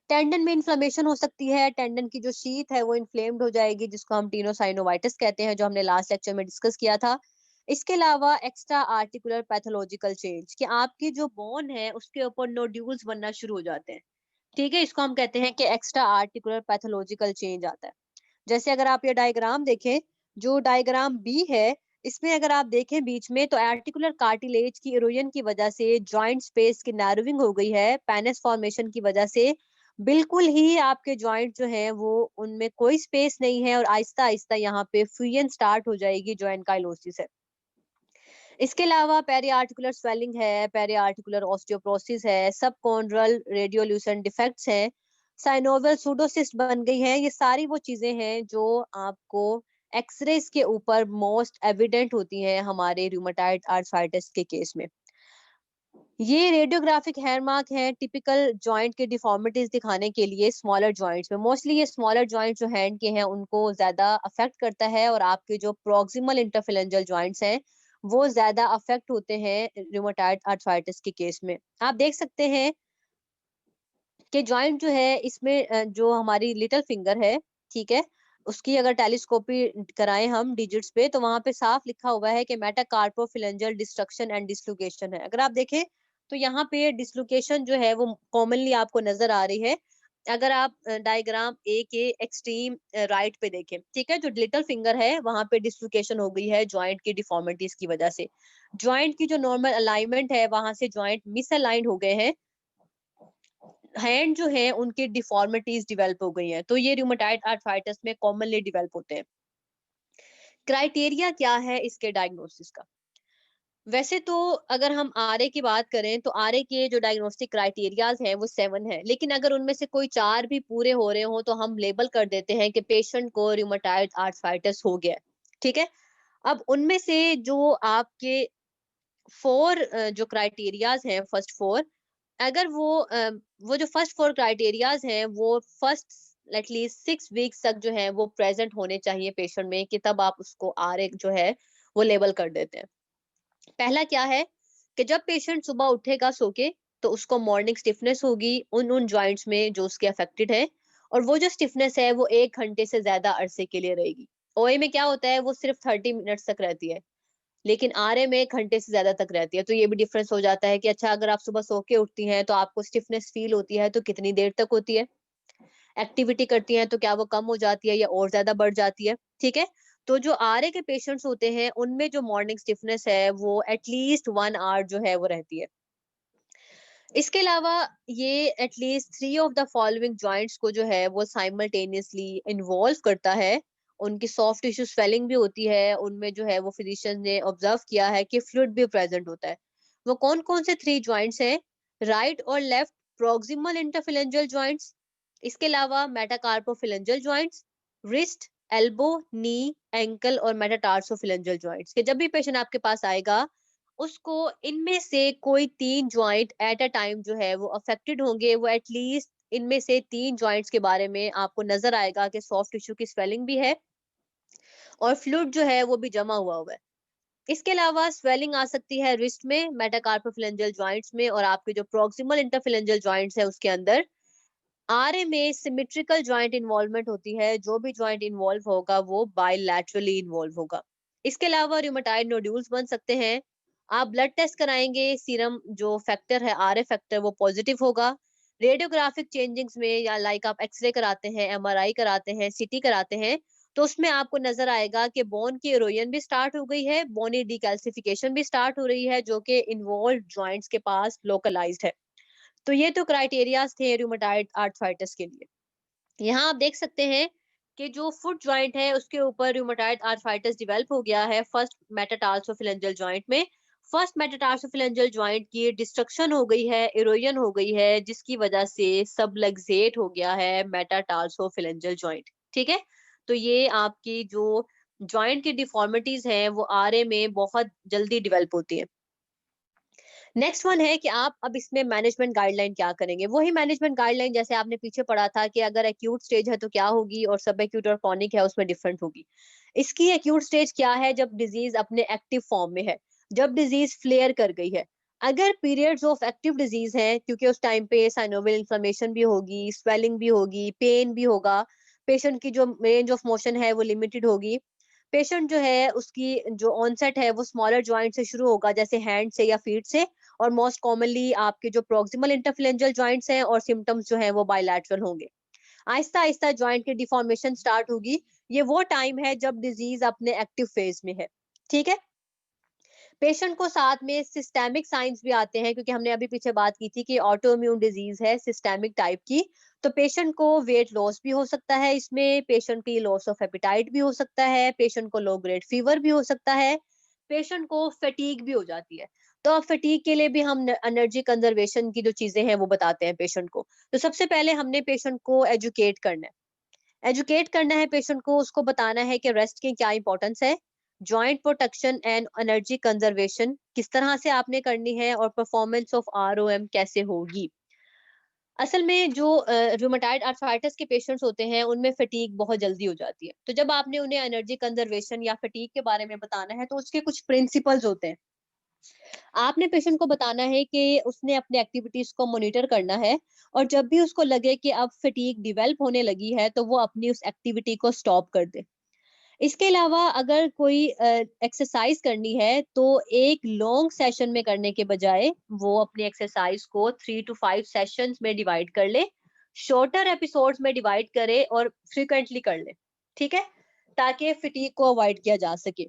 टेंडन में इन्फ्लेमेशन हो सकती है, टेंडन की जो शीथ है वो इन्फ्लेम्ड हो जाएगी जिसको हम टीनोसाइनोवाइटिस कहते हैं, जो हमने लास्ट लेक्चर में डिस्कस किया था। इसके अलावा एक्स्ट्रा आर्टिकुलर पैथोलॉजिकल चेंज, कि आपकी जो बोन है उसके ऊपर नोड्यूल्स बनना शुरू हो जाते हैं। ठीक है, इसको हम कहते हैं कि एक्स्ट्रा आर्टिकुलर पैथोलॉजिकल चेंज आता है। जैसे अगर आप ये डायग्राम देखें, जो डायग्राम बी है, इसमें अगर आप देखें बीच में तो आर्टिकुलर कार्टिलेज की इरोजन की वजह से जॉइंट स्पेस की नैरोविंग हो गई है, पैनस फॉर्मेशन की वजह से बिल्कुल ही आपके जॉइंट जो हैं वो उनमें कोई स्पेस नहीं है, और आहिस्ता आहिस्ता यहाँ पे फ्यूजन स्टार्ट हो जाएगी जो एनकाइलोसिस है। इसके अलावा पेरी आर्टिकुलर स्वेलिंग है, पेरी आर्टिकुलर ऑस्टियोप्रोसिस है, सबकॉन्ड्रल रेडियोल्यूसेंट डिफेक्ट्स हैं, साइनोवियल सूडोसिस्ट बन गई है। ये सारी वो चीजें हैं जो आपको एक्सरेज के ऊपर मोस्ट एविडेंट होती हैं हमारे रूमेटाइड आर्थराइटिस के केस में। ये रेडियोग्राफिक हेयर मार्क है टिपिकल जॉइंट के डिफॉर्मिटीज दिखाने के लिए स्मॉलर जॉइंट्स में। मोस्टली ये स्मॉलर जॉइंट जो हैंड के हैं उनको ज्यादा अफेक्ट करता है, और आपके जो प्रोक्सिमल इंटरफेरेंजियल जॉइंट्स हैं वो ज्यादा अफेक्ट होते हैं रूमेटॉइड आर्थराइटिस के केस में। आप देख सकते हैं कि जॉइंट जो है इसमें जो हमारी लिटिल फिंगर है, ठीक है, उसकी अगर टेलीस्कोपी कराएं हम डिजिट्स पे तो वहां पे साफ लिखा हुआ है कि मेटाकार्पोफिलेंजियल डिस्ट्रक्शन एंड डिस्लोकेशन है। अगर आप देखें तो यहाँ पे डिस्लोकेशन जो है वो कॉमनली आपको नजर आ रही है। अगर आप डायग्राम ए के एक्सट्रीम राइट पे देखें, ठीक है, जो लिटिल फिंगर है वहां पे डिस्लोकेशन हो गई है जॉइंट की डिफॉर्मिटीज की वजह से। जॉइंट की जो नॉर्मल अलाइनमेंट है वहां से जॉइंट मिसअलाइंड हो गए हैं, हैंड जो है उनकी डिफॉर्मिटीज डेवलप हो गई हैं, तो ये रूमेटॉइड आर्थराइटिस में कॉमनली डेवलप होते हैं। क्राइटेरिया क्या है इसके डायग्नोसिस का? वैसे तो अगर हम आरए की बात करें तो आरए के जो डायग्नोस्टिक क्राइटेरियाज हैं वो 7 है, लेकिन अगर उनमें से कोई 4 भी पूरे हो रहे हो तो हम लेबल कर देते हैं कि पेशेंट को रूमेटॉइड आर्थराइटिस हो गया है, ठीक है। अब उनमें से जो आपके 4 जो क्राइटेरियाज हैं, फर्स्ट 4, अगर वो जो फर्स्ट 4 क्राइटेरियाज हैं वो फर्स्ट एटलीस्ट 6 वीक्स तक जो है वो प्रेजेंट होने चाहिए पेशेंट में, कि तब आप उसको आरए जो है वो लेबल कर देते हैं। पहला क्या है कि जब पेशेंट सुबह उठेगा सो के तो उसको मॉर्निंग स्टिफनेस होगी उन उन जॉइंट्स में जो उसके अफेक्टेड है, और वो जो स्टिफनेस है वो 1 घंटे से ज्यादा अरसे के लिए रहेगी। ओए में क्या होता है वो सिर्फ 30 मिनट्स तक रहती है, लेकिन आरए में 1 घंटे से ज्यादा तक रहती है। तो ये भी डिफरेंस हो जाता है कि अच्छा अगर आप सुबह सो के उठती हैं तो आपको स्टिफनेस फील होती है तो कितनी देर तक होती है, एक्टिविटी करती हैं तो क्या वो कम हो जाती है या और ज्यादा बढ़ जाती है, ठीक है। तो जो आरए के पेशेंट्स होते हैं उनमें जो मॉर्निंग स्टिफनेस है वो एटलीस्ट 1 आवर जो है वो रहती है। इसके अलावा ये at least 3 of the following joints को जो है वो साइमल्टेनियसली इन्वॉल्व करता है। उनकी सॉफ्ट टिश्यू स्वेलिंग भी होती है, उनमें जो है वो फिजिशियन ने ऑब्जर्व किया है कि फ्लूइड भी प्रेजेंट होता है। वो कौन कौन से 3 जॉइंट्स हैं? राइट और लेफ्ट प्रोक्सिमल इंटरफेरेंजियल जॉइंट्स, इसके अलावा मेटाकार्पोफिलेंजियल जॉइंट्स, रिस्ट, एल्बो, नी, एंकल और मेटाटार्सोफिलेंजियल जॉइंट्स। के जब भी पेशेंट आपके पास आएगा उसको इनमें से कोई 3 जॉइंट एट अ टाइम जो है वो अफेक्टेड होंगे। वो एटलीस्ट इनमें से 3 जॉइंट्स के बारे में आपको नजर आएगा कि सॉफ्ट टिश्यू की स्वेलिंग भी है और फ्लूइड जो है वो भी जमा हुआ हुआ है। इसके अलावा स्वेलिंग आ सकती है रिस्ट में, मेटाकार्पोफिलेंजियल जॉइंट्स में, और आपके जो प्रोक्सिमल इंटरफिलेंजियल जॉइंट्स है उसके अंदर। आरए में सिमेट्रिकल जॉइंट इन्वॉल्वमेंट होती है, जो भी जॉइंट इन्वॉल्व होगा वो बायलैटरली इन्वॉल्व होगा। इसके अलावा रूमेटॉइड नोड्यूल्स बन सकते हैं। आप ब्लड टेस्ट कराएंगे, सीरम जो फैक्टर है आरए फैक्टर वो पॉजिटिव होगा। रेडियोग्राफिक चेंजिंग्स में या लाइक आप एक्सरे कराते हैं, एमआरआई कराते हैं, सीटी कराते हैं, तो उसमें आपको नजर आएगा कि बोन की इरोजन भी स्टार्ट हो गई है, बोनी डिकैल्सिफिकेशन भी स्टार्ट हो रही है, जो कि इन्वॉल्व जॉइंट्स के पास लोकलाइज्ड है। तो ये तो क्राइटेरियाज थे रूमेटॉइड आर्थराइटिस के लिए। यहाँ आप देख सकते हैं कि जो फुट जॉइंट है उसके ऊपर रूमेटॉइड आर्थराइटिस डेवलप हो गया है फर्स्ट मेटाटार्सोफिलेंजियल जॉइंट में। फर्स्ट मेटाटार्सोफिलेंजियल जॉइंट की डिस्ट्रक्शन हो गई है, इरोजन हो गई है, जिसकी वजह से सबलक्सेट हो गया है मेटाटार्सोफिलेंजियल जॉइंट, ठीक है। तो ये आपकी जो जॉइंट की डिफॉर्मिटीज हैं वो आरए में बहुत जल्दी डेवलप होती है। नेक्स्ट वन है कि आप अब इसमें मैनेजमेंट गाइडलाइन क्या करेंगे। वही मैनेजमेंट गाइडलाइन जैसे आपने पीछे पढ़ा था कि अगर एक्यूट स्टेज है तो क्या होगी और सब एक्यूट और क्रॉनिक है उसमें डिफरेंट होगी। इसकी एक्यूट स्टेज क्या है? जब डिजीज अपने एक्टिव फॉर्म में है, जब डिजीज फ्लेयर कर गई है। अगर पीरियड्स ऑफ एक्टिव डिजीज है, क्योंकि उस टाइम पे साइनोवियल इन्फ्लेमेशन भी होगी, स्वेलिंग भी होगी, पेन भी होगा, पेशेंट की जो रेंज ऑफ मोशन है वो लिमिटेड होगी, पेशेंट जो है उसकी जो ऑनसेट है वो स्मॉलर जॉइंट से शुरू होगा जैसे हैंड से या फीट से, और मोस्ट कॉमनली आपके जो प्रोक्सिमल इंटरफेरेंजियल जॉइंट्स हैं और सिम्टम्स जो है वो बायलैटरल होंगे। आहिस्ता आहिस्ता जॉइंट की डिफॉर्मेशन स्टार्ट होगी। ये वो टाइम है जब डिजीज अपने एक्टिव फेज में है, ठीक है। पेशेंट को साथ में सिस्टेमिक साइंस भी आते हैं, क्योंकि हमने अभी पीछे बात की थी कि ऑटो इम्यून डिजीज है सिस्टेमिक टाइप की। तो पेशेंट को वेट लॉस भी हो सकता है, इसमें पेशेंट की लॉस ऑफ एपिटाइट भी हो सकता है, पेशेंट को लो ग्रेड फीवर भी हो सकता है, पेशेंट को फटीग भी हो जाती है। तो अब फटीग के लिए भी हम एनर्जी कंजर्वेशन की जो चीजें हैं वो बताते हैं पेशेंट को। तो सबसे पहले हमने पेशेंट को एजुकेट करना है, पेशेंट को, उसको बताना है कि रेस्ट की क्या इंपॉर्टेंस है, joint protection and energy conservation किस तरह से आपने करनी है और परफॉर्मेंस ऑफ आरओएम कैसे होगी। असल में जो रूमेटाइड आर्थराइटिस के पेशेंट्स होते हैं उनमें फटीग बहुत जल्दी हो जाती है, तो जब आपने उन्हें एनर्जी कंजर्वेशन या फटीग के बारे में बताना है तो उसके कुछ प्रिंसिपल्स होते हैं। आपने पेशेंट को बताना है कि उसने अपनी एक्टिविटीज को मॉनिटर करना है और जब भी उसको लगे कि अब फटीग डिवेल्प होने लगी है तो वो अपनी उस एक्टिविटी को स्टॉप कर दे। इसके अलावा अगर कोई एक्सरसाइज करनी है तो एक लॉन्ग सेशन में करने के बजाय वो अपनी एक्सरसाइज को 3 to 5 सेशंस में डिवाइड कर ले, शॉर्टर एपिसोड्स में डिवाइड करे और फ्रिक्वेंटली कर ले, ठीक है, ताकि फटीग को अवॉइड किया जा सके।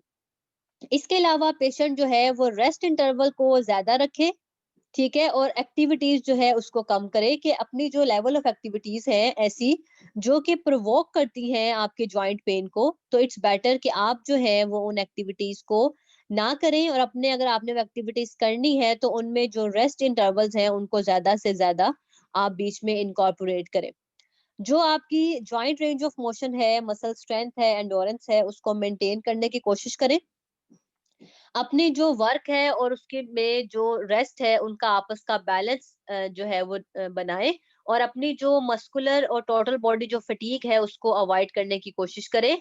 इसके अलावा पेशेंट जो है वो रेस्ट इंटरवल को ज्यादा रखे, ठीक है, और एक्टिविटीज जो है उसको कम करे कि अपनी जो लेवल ऑफ एक्टिविटीज है ऐसी जो कि प्रोवोक करती हैं आपके जॉइंट पेन को, तो इट्स बेटर कि आप जो है वो उन एक्टिविटीज को ना करें और अपने अगर आपने वो एक्टिविटीज करनी है तो उनमें जो रेस्ट इंटरवल्स हैं उनको ज्यादा से ज्यादा आप बीच में इनकॉर्पोरेट करें। जो आपकी जॉइंट रेंज ऑफ मोशन है, मसल स्ट्रेंथ है, एंडोरेंस है, उसको मेंटेन करने की कोशिश करें। अपनी जो वर्क है और उसके में जो रेस्ट है उनका आपस का बैलेंस जो है वो बनाए और अपनी जो मस्कुलर और टोटल बॉडी जो फटीग है उसको अवॉइड करने की कोशिश करें।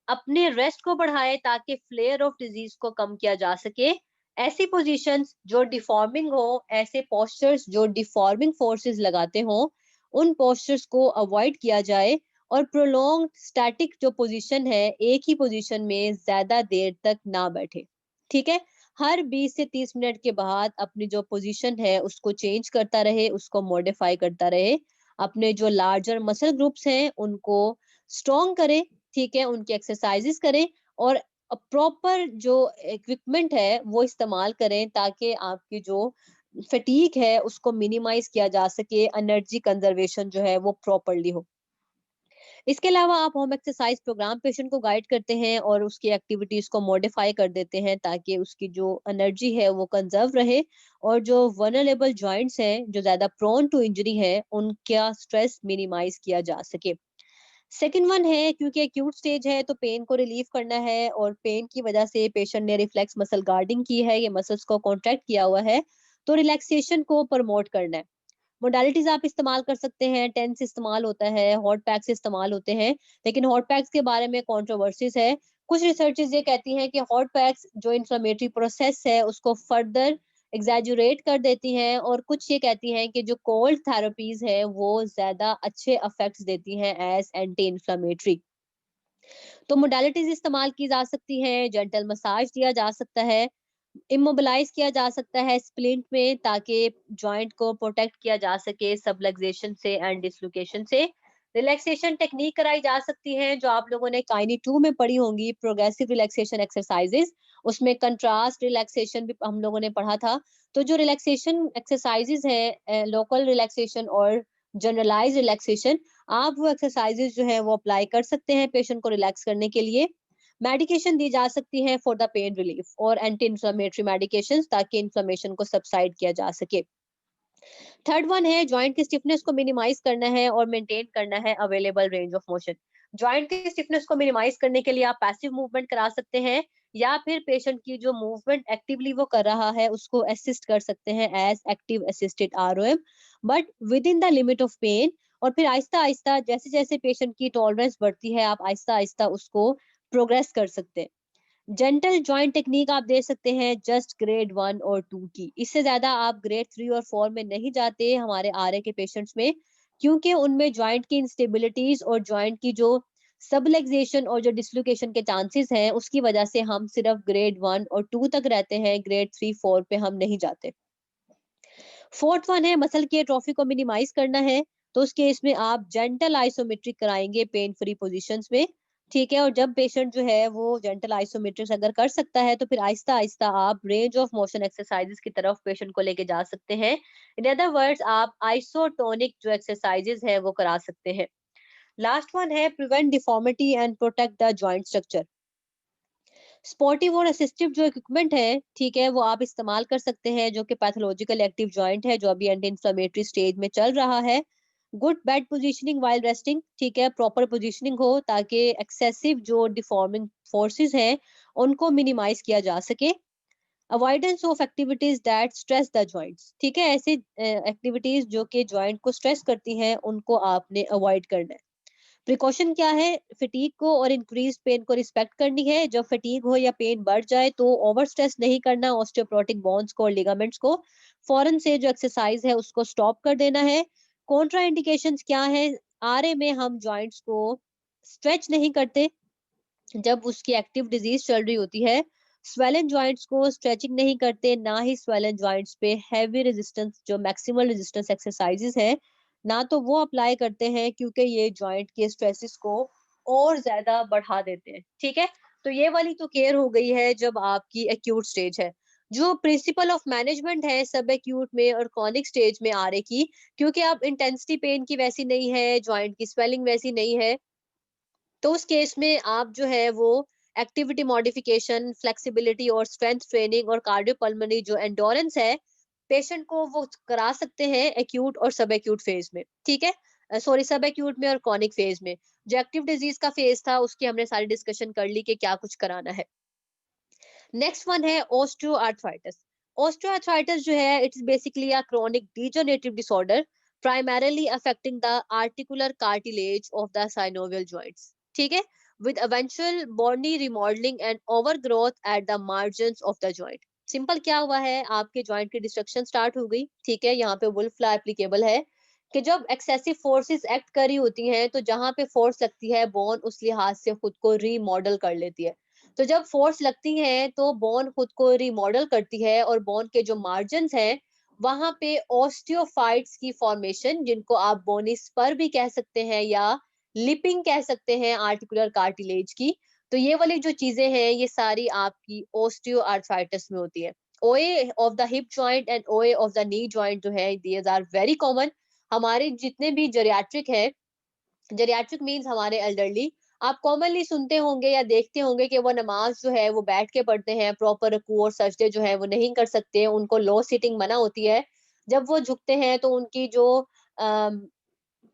अपने रेस्ट को बढ़ाए ताकि फ्लेयर ऑफ डिजीज को कम किया जा सके। ऐसी पोजीशंस जो डिफॉर्मिंग हो, ऐसे पोस्चर्स जो डिफॉर्मिंग फोर्सेस लगाते हो, उन पोस्चर्स को अवॉइड किया जाए और प्रोलॉन्ग स्टैटिक जो पोजीशन है एक ही पोजीशन में ज्यादा देर तक ना बैठे, ठीक है। हर 20 से 30 मिनट के बाद अपनी जो पोजीशन है उसको चेंज करता रहे, उसको मॉडिफाई करता रहे। अपने जो लार्जर मसल ग्रुप्स हैं उनको स्ट्रॉन्ग करे, ठीक है, उनकी एक्सरसाइजेस करें और प्रॉपर जो इक्विपमेंट है वो इस्तेमाल करें ताकि आपकी जो फटीग है उसको मिनिमाइज किया जा सके, एनर्जी कंजर्वेशन जो है वो प्रॉपरली हो। इसके अलावा आप होम एक्सरसाइज प्रोग्राम पेशेंट को गाइड करते हैं और उसकी एक्टिविटीज को मॉडिफाई कर देते हैं ताकि उसकी जो एनर्जी है वो कंजर्व रहे और जो वनरेबल जॉइंट्स हैं जो ज्यादा प्रोन टू इंजरी है उनका स्ट्रेस मिनिमाइज किया जा सके। सेकंड वन है, क्योंकि एक्यूट स्टेज है तो पेन को रिलीव करना है और पेन की वजह से पेशेंट ने रिफ्लेक्स मसल गार्डिंग की है, ये मसल्स को कॉन्ट्रैक्ट किया हुआ है, तो रिलैक्सेशन को प्रमोट करना है। मोडालिटीज आप इस्तेमाल कर सकते हैं, टेंस इस्तेमाल होता है, हॉट पैक्स इस्तेमाल होते हैं, लेकिन हॉट पैक्स के बारे में कंट्रोवर्सीज है। कुछ रिसर्चेस ये कहती हैं कि हॉट पैक्स जो इन्फ्लेमेटरी प्रोसेस है उसको फर्दर एग्जैजुरेट कर देती हैं और कुछ ये कहती हैं कि जो कोल्ड थेरेपीज है वो ज्यादा अच्छे इफेक्ट्स देती हैं एज एंटी इन्फ्लेमेटरी। तो मोडालिटीज इस्तेमाल की जा सकती हैं, जेंटल मसाज दिया जा सकता है, इमोबिलाइज किया जा सकता है स्प्लिंट में ताकि जॉइंट को प्रोटेक्ट किया जा सके सबलक्सेशन से एंड डिसलोकेशन से। रिलैक्सेशन टेक्निक कराई जा सकती है जो आप लोगों ने काइनी 2 में पढ़ी होंगी, प्रोग्रेसिव रिलैक्सेशन एक्सरसाइजेस, उसमें कंट्रास्ट रिलैक्सेशन भी हम लोगों ने पढ़ा था। तो जो रिलैक्सेशन एक्सरसाइजेस है, लोकल रिलैक्सेशन और जनरलाइज रिलैक्सेशन, आप वो एक्सरसाइजेस जो है वो अप्लाई कर सकते हैं पेशेंट को रिलैक्स करने के लिए। मेडिकेशन दी जा सकती है फॉर द पेन रिलीफ और एंटी इंफ्लेमेटरी मेडिकेशंस ताकि इन्फ्लेमेशन को सबसाइड किया जा सके। थर्ड वन है, जॉइंट की स्टिफनेस को मिनिमाइज करना है और मेंटेन करना है available range of motion. Joint की स्टिफनेस को मिनिमाइज करने के लिए आप पैसिव मूवमेंट करा सकते हैं या फिर पेशेंट की जो मूवमेंट एक्टिवली वो कर रहा है उसको असिस्ट कर सकते हैं as active assisted ROM, but within the limit of pain. और फिर आहिस्ता आहिस्ता जैसे जैसे पेशेंट की टॉलरेंस बढ़ती है आप आहिस्ता आहिस्ता उसको प्रोग्रेस कर सकते हैं। जेंटल जॉइंट टेक्निक आप दे सकते हैं जस्ट ग्रेड 1 और 2 की, इससे ज्यादा आप ग्रेड 3 और 4 में नहीं जाते हमारे आरए के पेशेंट्स में, क्योंकि उनमें जॉइंट की इंस्टेबिलिटीज और जॉइंट की जो सबलक्सेशन और जो डिसलोकेशन के चांसेस हैं उसकी वजह से हम सिर्फ ग्रेड 1 और 2 तक रहते हैं, ग्रेड 3 4 पे हम नहीं जाते। फोर्थ वन है, मसल की एट्रोफी को मिनिमाइज करना है, तो उस केस में आप जेंटल आइसोमेट्रिक कराएंगे पेन फ्री पोजीशंस में, ठीक है। और जब पेशेंट जो है वो जेंटल आइसोमेट्रिक्स अगर कर सकता है तो फिर आहिस्ता आहिस्ता आप रेंज ऑफ मोशन एक्सरसाइजेस की तरफ पेशेंट को लेके जा सकते हैं। इन अदर वर्ड्स आप आइसोटोनिक जो एक्सरसाइजेस है वो करा सकते हैं। लास्ट वन है, prevent deformity and protect the joint structure. Sportive और असिस्टिव जो इक्विपमेंट है, ठीक है, वो आप इस्तेमाल कर सकते हैं जो कि पैथोलॉजिकल एक्टिव जॉइंट है जो अभी एंटी इंफ्लेमेटरी स्टेज में चल रहा है। Good bed positioning while resting, ठीक है, प्रॉपर पोजीशनिंग हो ताकि एक्सेसिव जो डिफॉर्मिंग फोर्सेस हैं उनको मिनिमाइज किया जा सके। Avoidance of activities that stress the joints, ठीक है, ऐसी एक्टिविटीज जो कि जॉइंट को स्ट्रेस करती हैं उनको आपने अवॉइड करना है। प्रिकॉशन क्या है, फटीग को और इंक्रीज पेन को रिस्पेक्ट करनी है। जब फटीग हो या पेन बढ़ जाए तो ओवर स्ट्रेस नहीं करना ऑस्टियोप्रोटिक बोन्स को और लिगामेंट्स को। फौरन से जो एक्सरसाइज है उसको स्टॉप कर देना है। कॉन्ट्रा इंडिकेशंस क्या है, आरए में हम जॉइंट्स को स्ट्रेच नहीं करते जब उसकी एक्टिव डिजीज चल रही होती है। स्वेलन जॉइंट्स को स्ट्रेचिंग नहीं करते, ना ही स्वेलन जॉइंट्स पे हैवी रेजिस्टेंस जो मैक्सिमल रेजिस्टेंस एक्सरसाइजेस है ना तो वो अप्लाई करते हैं, क्योंकि ये जॉइंट के स्ट्रेसेस को और ज्यादा बढ़ा देते हैं। ठीक है, तो ये वाली तो केयर हो गई है जब आपकी एक्यूट स्टेज है। जो प्रिंसिपल ऑफ मैनेजमेंट है सब एक्यूट में और क्रॉनिक स्टेज में आ रही की, क्योंकि अब इंटेंसिटी पेन की वैसी नहीं है, जॉइंट की स्वेलिंग वैसी नहीं है, तो उस केस में आप जो है वो एक्टिविटी मॉडिफिकेशन, फ्लेक्सिबिलिटी और स्ट्रेंथ ट्रेनिंग और कार्डियोपल्मोनरी जो एंडोरेंस है पेशेंट को वो करा सकते हैं एक्यूट और सब एक्यूट फेज में। ठीक है, सॉरी, सब एक्यूट में और क्रॉनिक फेज में। जो एक्टिव डिजीज का फेज था उसकी हमने सारी डिस्कशन कर ली कि क्या कुछ कराना है। नेक्स्ट वन है ऑस्टियोआर्थराइटिस। ऑस्टियोआर्थराइटिस जो है it's basically a chronic degenerative disorder primarily affecting the articular cartilage of the synovial joints, ठीक है, with eventual bony remodeling and overgrowth at the margins of the joint। Simple क्या हुआ है, आपके joint की destruction start हो गई। ठीक है, यहाँ पे वुल्फ लॉ एप्लीकेबल है कि जब एक्सेसिव फोर्सेस एक्ट करी होती हैं तो जहां पे फोर्स लगती है बोन उस लिहाज से खुद को रीमॉडल कर लेती है। तो जब फोर्स लगती है तो बोन खुद को रीमॉडल करती है और बोन के जो मार्जिन्स हैं वहां पे ऑस्टियोफाइट्स की फॉर्मेशन, जिनको आप बोनी स्पर भी कह सकते हैं या लिपिंग कह सकते हैं आर्टिकुलर कार्टिलेज की, तो ये वाली जो चीजें हैं ये सारी आपकी ऑस्टियोआर्थराइटिस में होती है। ओए of the hip joint and ओए ऑफ द नी जॉइंट जो है दीज आर वेरी कॉमन। हमारे जितने भी जेरियाट्रिक है, जेरियाट्रिक मीन्स हमारे एल्डरली, आप कॉमनली सुनते होंगे या देखते होंगे कि वो नमाज जो है वो बैठ के पढ़ते हैं, प्रॉपर रुकू और सजदे जो है वो नहीं कर सकते, उनको लो सिटिंग मना होती है। जब वो झुकते हैं तो उनकी जो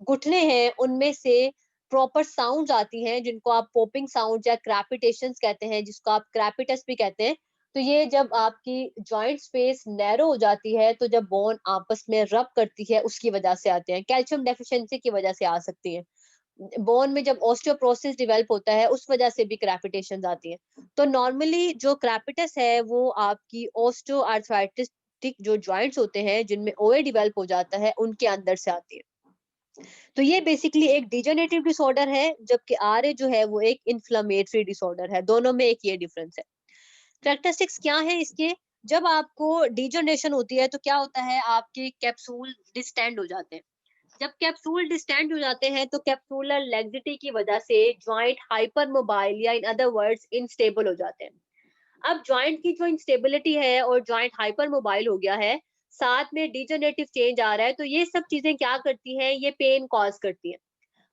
घुटने हैं उनमें से प्रॉपर साउंड्स आती हैं जिनको आप पोपिंग साउंड या क्रैपिटेशंस कहते हैं, जिसको आप क्रैपिटस भी कहते हैं। तो ये जब आपकी जॉइंट स्पेस नैरो हो जाती है तो जब बोन आपस में रब करती है उसकी वजह से आते हैं। कैल्शियम डेफिशिएंसी की वजह से आ सकती है। बोन में जब ऑस्टियोप्रोसिस डेवलप होता है उस वजह से भी क्रैपिटेशंस आती हैं। तो नॉर्मली जो क्रैपिटस है वो आपकी ऑस्टियोआर्थराइटिस जो जॉइंट्स होते हैं जिनमें ओए डेवलप हो जाता है उनके अंदर से आती है। तो ये बेसिकली एक डिजनरेटिव डिसऑर्डर है, जबकि आरए जो है वो एक इन्फ्लेमेटरी डिसऑर्डर है। दोनों में एक ये डिफरेंस है। कैरेक्टरिस्टिक्स क्या है इसके, जब आपको डिजनरेशन होती है तो क्या होता है, आपके कैप्सूल डिस्टेंड हो जाते हैं। जब कैप्सूल डिस्टेंड हो जाते हैं तो कैप्सूलर लैक्सिटी की वजह से जॉइंट हाइपर मोबाइल या इन अदर वर्ड्स इनस्टेबल हो जाते हैं। अब जॉइंट की जो इंस्टेबिलिटी है और जॉइंट हाइपर मोबाइल हो गया है, साथ में डिजनरेटिव चेंज आ रहा है, तो ये सब चीजें क्या करती हैं, ये पेन कॉज करती हैं।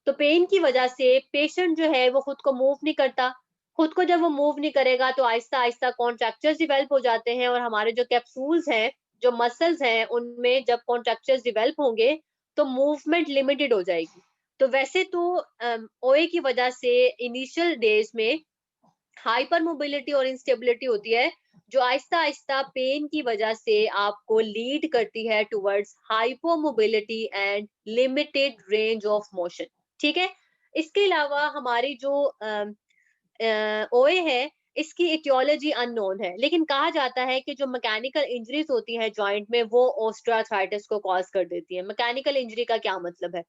तो पेन की वजह से पेशेंट जो है वो खुद को मूव नहीं करता। खुद को जब वो मूव नहीं करेगा तो आहिस्ता आहिस्ता कॉन्ट्रैक्चर्स डेवलप हो जाते हैं और हमारे जो कैप्सूल्स हैं, जो मसल्स हैं, उनमें जब कॉन्ट्रैक्चर्स डेवलप होंगे तो मूवमेंट लिमिटेड हो जाएगी। तो वैसे तो ओए की वजह से इनिशियल डेज में हाइपर मोबिलिटी और इंस्टेबिलिटी होती है, जो आहिस्ता आहिस्ता पेन की वजह से आपको लीड करती है towards hypomobility and limited range of motion. ठीक है, इसके अलावा हमारी जो ओए है इसकी इटियोलॉजी अननोन है, लेकिन कहा जाता है कि जो मैकेनिकल इंजरीज होती है जॉइंट में वो ऑस्टियोआर्थराइटिस को कॉज कर देती है। मैकेनिकल इंजरी का क्या मतलब है,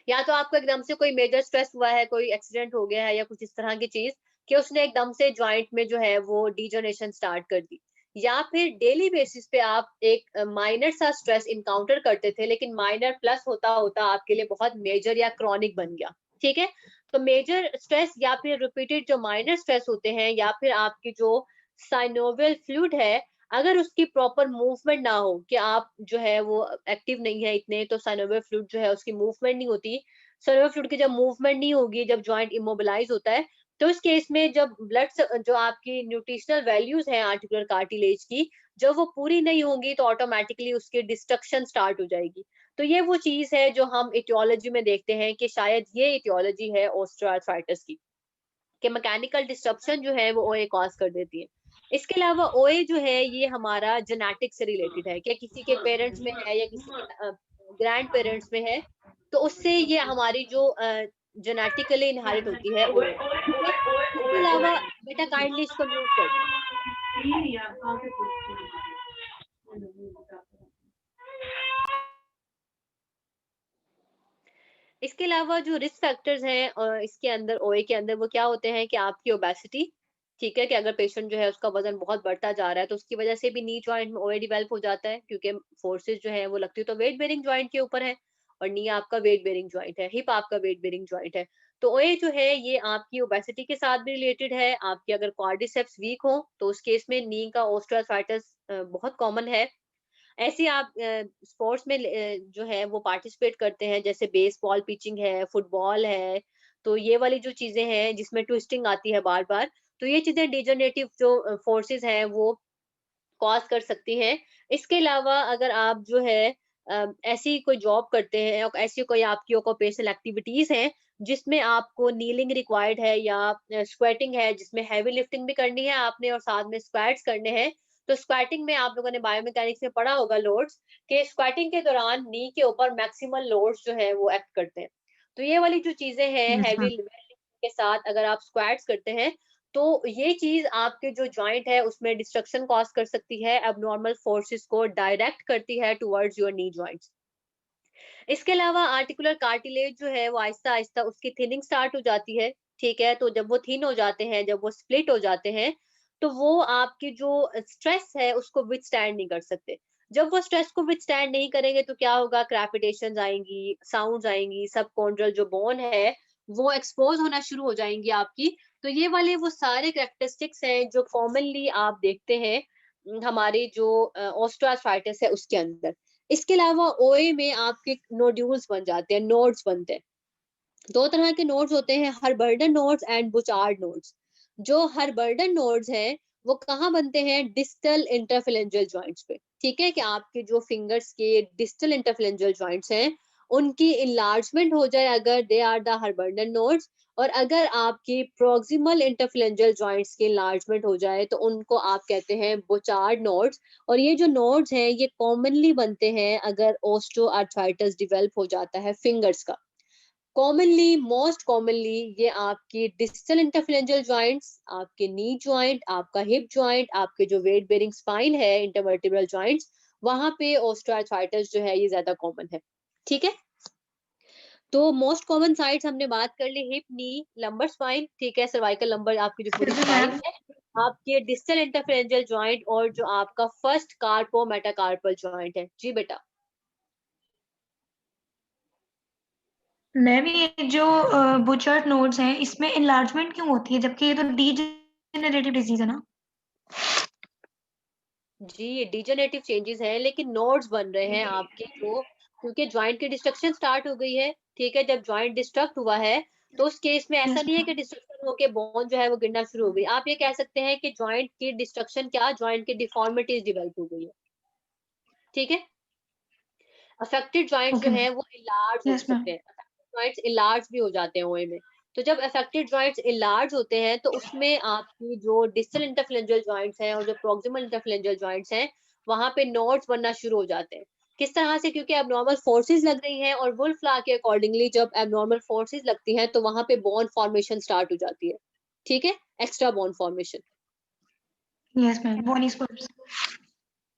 या तो आपको एकदम से कोई मेजर स्ट्रेस हुआ है, कोई एक्सीडेंट हो गया है या कुछ इस तरह की चीज कि उसने एकदम से जॉइंट में जो है वो डिजनरेशन स्टार्ट कर दी, या फिर डेली बेसिस पे आप एक माइनर सा स्ट्रेस इनकाउंटर करते थे लेकिन माइनर प्लस होता होता आपके लिए बहुत मेजर या क्रॉनिक बन गया। ठीक है, तो मेजर स्ट्रेस या फिर रिपीटेड जो माइनर स्ट्रेस होते हैं या फिर आपकी जो साइनोवियल फ्लूइड है, अगर उसकी प्रॉपर मूवमेंट ना हो कि आप जो है वो एक्टिव नहीं है इतने, तो साइनोवियल फ्लूइड जो है उसकी मूवमेंट नहीं होती। साइनोवियल फ्लूइड की जब मूवमेंट नहीं होगी, जब जॉइंट इमोबिलाइज होता है, तो इस केस में जब ब्लड जो आपकी न्यूट्रिशनल वैल्यूज हैं आर्टिकुलर कार्टिलेज की, जब वो पूरी नहीं होंगी तो ऑटोमेटिकली उसकी डिस्ट्रक्शन स्टार्ट हो जाएगी। तो ये वो चीज है जो हम इटियोलॉजी में देखते हैं कि शायद ये इटियोलॉजी है ऑस्टियोआर्थराइटिस की, कि मैकेनिकल डिस्ट्रप्शन जो है वो ओए कॉज कर देती है। इसके अलावा ओए जो है ये हमारा जेनेटिक से रिलेटेड है, क्या किसी के पेरेंट्स में है या किसी के ग्रैंड पेरेंट्स में है, तो उससे ये हमारी जो जेनेटिकली इनहेरिट होती है ओए। ठीक है, इसके अलावा बेटा काइंडली इसको म्यूट कर दो। इसके अलावा जो रिस्क फैक्टर्स हैं इसके अंदर ओए के अंदर वो क्या होते हैं कि आपकी ओबेसिटी, ठीक है, कि अगर पेशेंट जो है उसका वजन बहुत बढ़ता जा रहा है तो उसकी वजह से भी नी जॉइंट में ओए डेवलप हो जाता है, क्योंकि फोर्सेस जो है वो लगती तो वेट बेरिंग जॉइंट के ऊपर है और नी आपका वेट बेरिंग जॉइंट है, हिप आपका वेट बेरिंग जॉइंट है। तो ओए जो है ये आपकी ओबेसिटी के साथ भी रिलेटेड है। आपकी अगर क्वाड्रिसेप्स वीक हो तो उस केस में नी का ऑस्टियोआर्थराइटिस बहुत कॉमन है। ऐसे आप स्पोर्ट्स में जो है वो पार्टिसिपेट करते हैं, जैसे बेसबॉल पिचिंग है, फुटबॉल है, तो ये वाली जो चीजें हैं जिसमें ट्विस्टिंग आती है बार बार, तो ये चीजें डिजनरेटिव जो फोर्सेस हैं वो कॉज कर सकती हैं। इसके अलावा अगर आप जो है ऐसी कोई जॉब करते हैं और ऐसी कोई आपकी ऑक्यूपेशनल एक्टिविटीज हैं जिसमें आपको नीलिंग रिक्वायर्ड है या स्क्वेटिंग है जिसमें हैवी लिफ्टिंग भी करनी है आपने और साथ में स्क्वाट्स करने हैं, तो स्क्वाटिंग में आप लोगों ने बायोमैकेनिक्स में पढ़ा होगा लोड्स, कि स्क्वाटिंग के दौरान नी के ऊपर मैक्सिमम लोड्स जो है वो एक्ट करते हैं। तो ये वाली जो चीजें हैं यस हैवी मैम। के साथ अगर आप स्क्वाट्स करते हैं तो ये चीज आपके जो जॉइंट है उसमें डिस्ट्रक्शन कॉज कर सकती है, एबनॉर्मल फोर्सेस को डायरेक्ट करती है टुवर्ड्स योर नी जॉइंट्स। इसके अलावा आर्टिकुलर कार्टिलेज जो है वो आहिस्ता आहिस्ता उसकी थिनिंग स्टार्ट हो जाती है, ठीक है, तो जब वो थिन हो जाते हैं, जब वो स्प्लिट हो जाते हैं, तो वो आपकी जो स्ट्रेस है उसको विथस्टैंड नहीं कर सकते। जब वो स्ट्रेस को विथस्टैंड नहीं करेंगे तो क्या होगा, क्रैपिटेशंस आएंगी, साउंड्स आएंगी, सबकॉन्ड्रल जो बोन है वो एक्सपोज होना शुरू हो जाएंगी आपकी। तो ये वाले वो सारे कैरेक्टरिस्टिक्स हैं जो कॉमनली आप देखते हैं हमारी जो ऑस्टियोआर्थराइटिस है उसके अंदर। इसके अलावा ओए में आपके नोड्यूल्स बन जाते हैं, नोड्स बनते हैं। दो तरह के नोड्स होते हैं, हर्बर्डन नोड्स एंड बुचार्ड नोड्स। जो हर्बर्डन नोड्स हैं वो कहाँ बनते हैं, डिस्टल इंटरफेरेंजियल जॉइंट्स पे, ठीक है, कि आपके जो फिंगर्स के डिस्टल इंटरफेरेंजियल जॉइंट्स हैं उनकी इनलार्जमेंट हो जाए अगर दे आर द हर्बर्डन नोड्स, और अगर आपकी प्रोक्सिमल इंटरफेरेंजियल जॉइंट्स की इनलार्जमेंट हो जाए तो उनको आप कहते हैं बुचार्ड नोड्स। और ये जो नोड्स हैं ये कॉमनली बनते हैं अगर ऑस्टियोआर्थराइटिस डेवलप हो जाता है फिंगर्स का। कॉमनली, मोस्ट कॉमनली ये आपकी डिस्टल इंटरफेरेंजियल जॉइंट्स, आपके नी जॉइंट, आपका हिप जॉइंट, आपके जो वेट बेरिंग स्पाइन है, इंटरवर्टिब्रल जॉइंट्स, वहां पे ऑस्टियोआर्थराइटिस जो है ये ज्यादा कॉमन है। ठीक है, तो मोस्ट कॉमन साइट्स हमने बात कर ली, हिप, नी, लंबर स्पाइन, ठीक है, सर्वाइकल लंबर आपकी जो पूरी स्पाइन है, आपके डिस्टल इंटरफेरेंजियल जॉइंट और जो आपका फर्स्ट कार्पो मेटाकार्पल जॉइंट है। जी बेटा। मैम ये जो बुचर्ड नोड्स हैं इसमें इनलार्जमेंट क्यों होती है, जबकि ये तो डीजेनरेटिव डिजीज है ना? जी ये डिजेनरेटिव चेंजेस हैं लेकिन नोड्स बन रहे हैं आपके जो, क्योंकि जॉइंट की डिस्ट्रक्शन स्टार्ट हो गई है। ठीक है, जब जॉइंट डिस्ट्रक्ट हुआ है तो उस केस में ऐसा यस नहीं है कि डिस्ट्रक्शन होके बोन जो है वो गिरना शुरू हो गई, आप ये कह सकते हैं कि जॉइंट की डिस्ट्रक्शन क्या, जॉइंट की डिफॉर्मिटीज डेवलप हो गई है। ठीक है, अफेक्टेड जॉइंट्स जो ओके है मैम। वो इलार्ज हो यस मैम। सकते हैं, अफेक्टेड जॉइंट्स इलार्ज भी हो जाते हैं ओए में। तो जब अफेक्टेड जॉइंट्स इलार्ज होते हैं तो उसमें आपकी जो डिस्टल इंटरफेरेंजियल जॉइंट्स हैं और जो प्रोक्सिमल इंटरफेरेंजियल जॉइंट्स हैं वहां पे नोड्स बनना शुरू हो जाते हैं। किस तरह से, क्योंकि एबनॉर्मल फोर्सेस लग रही हैं और वुल्फ लॉ के अकॉर्डिंगली जब एबनॉर्मल फोर्सेस लगती हैं तो वहां पे बोन फॉर्मेशन स्टार्ट हो जाती है। ठीक है, extra bone formation, yes ma'am, bony sperms.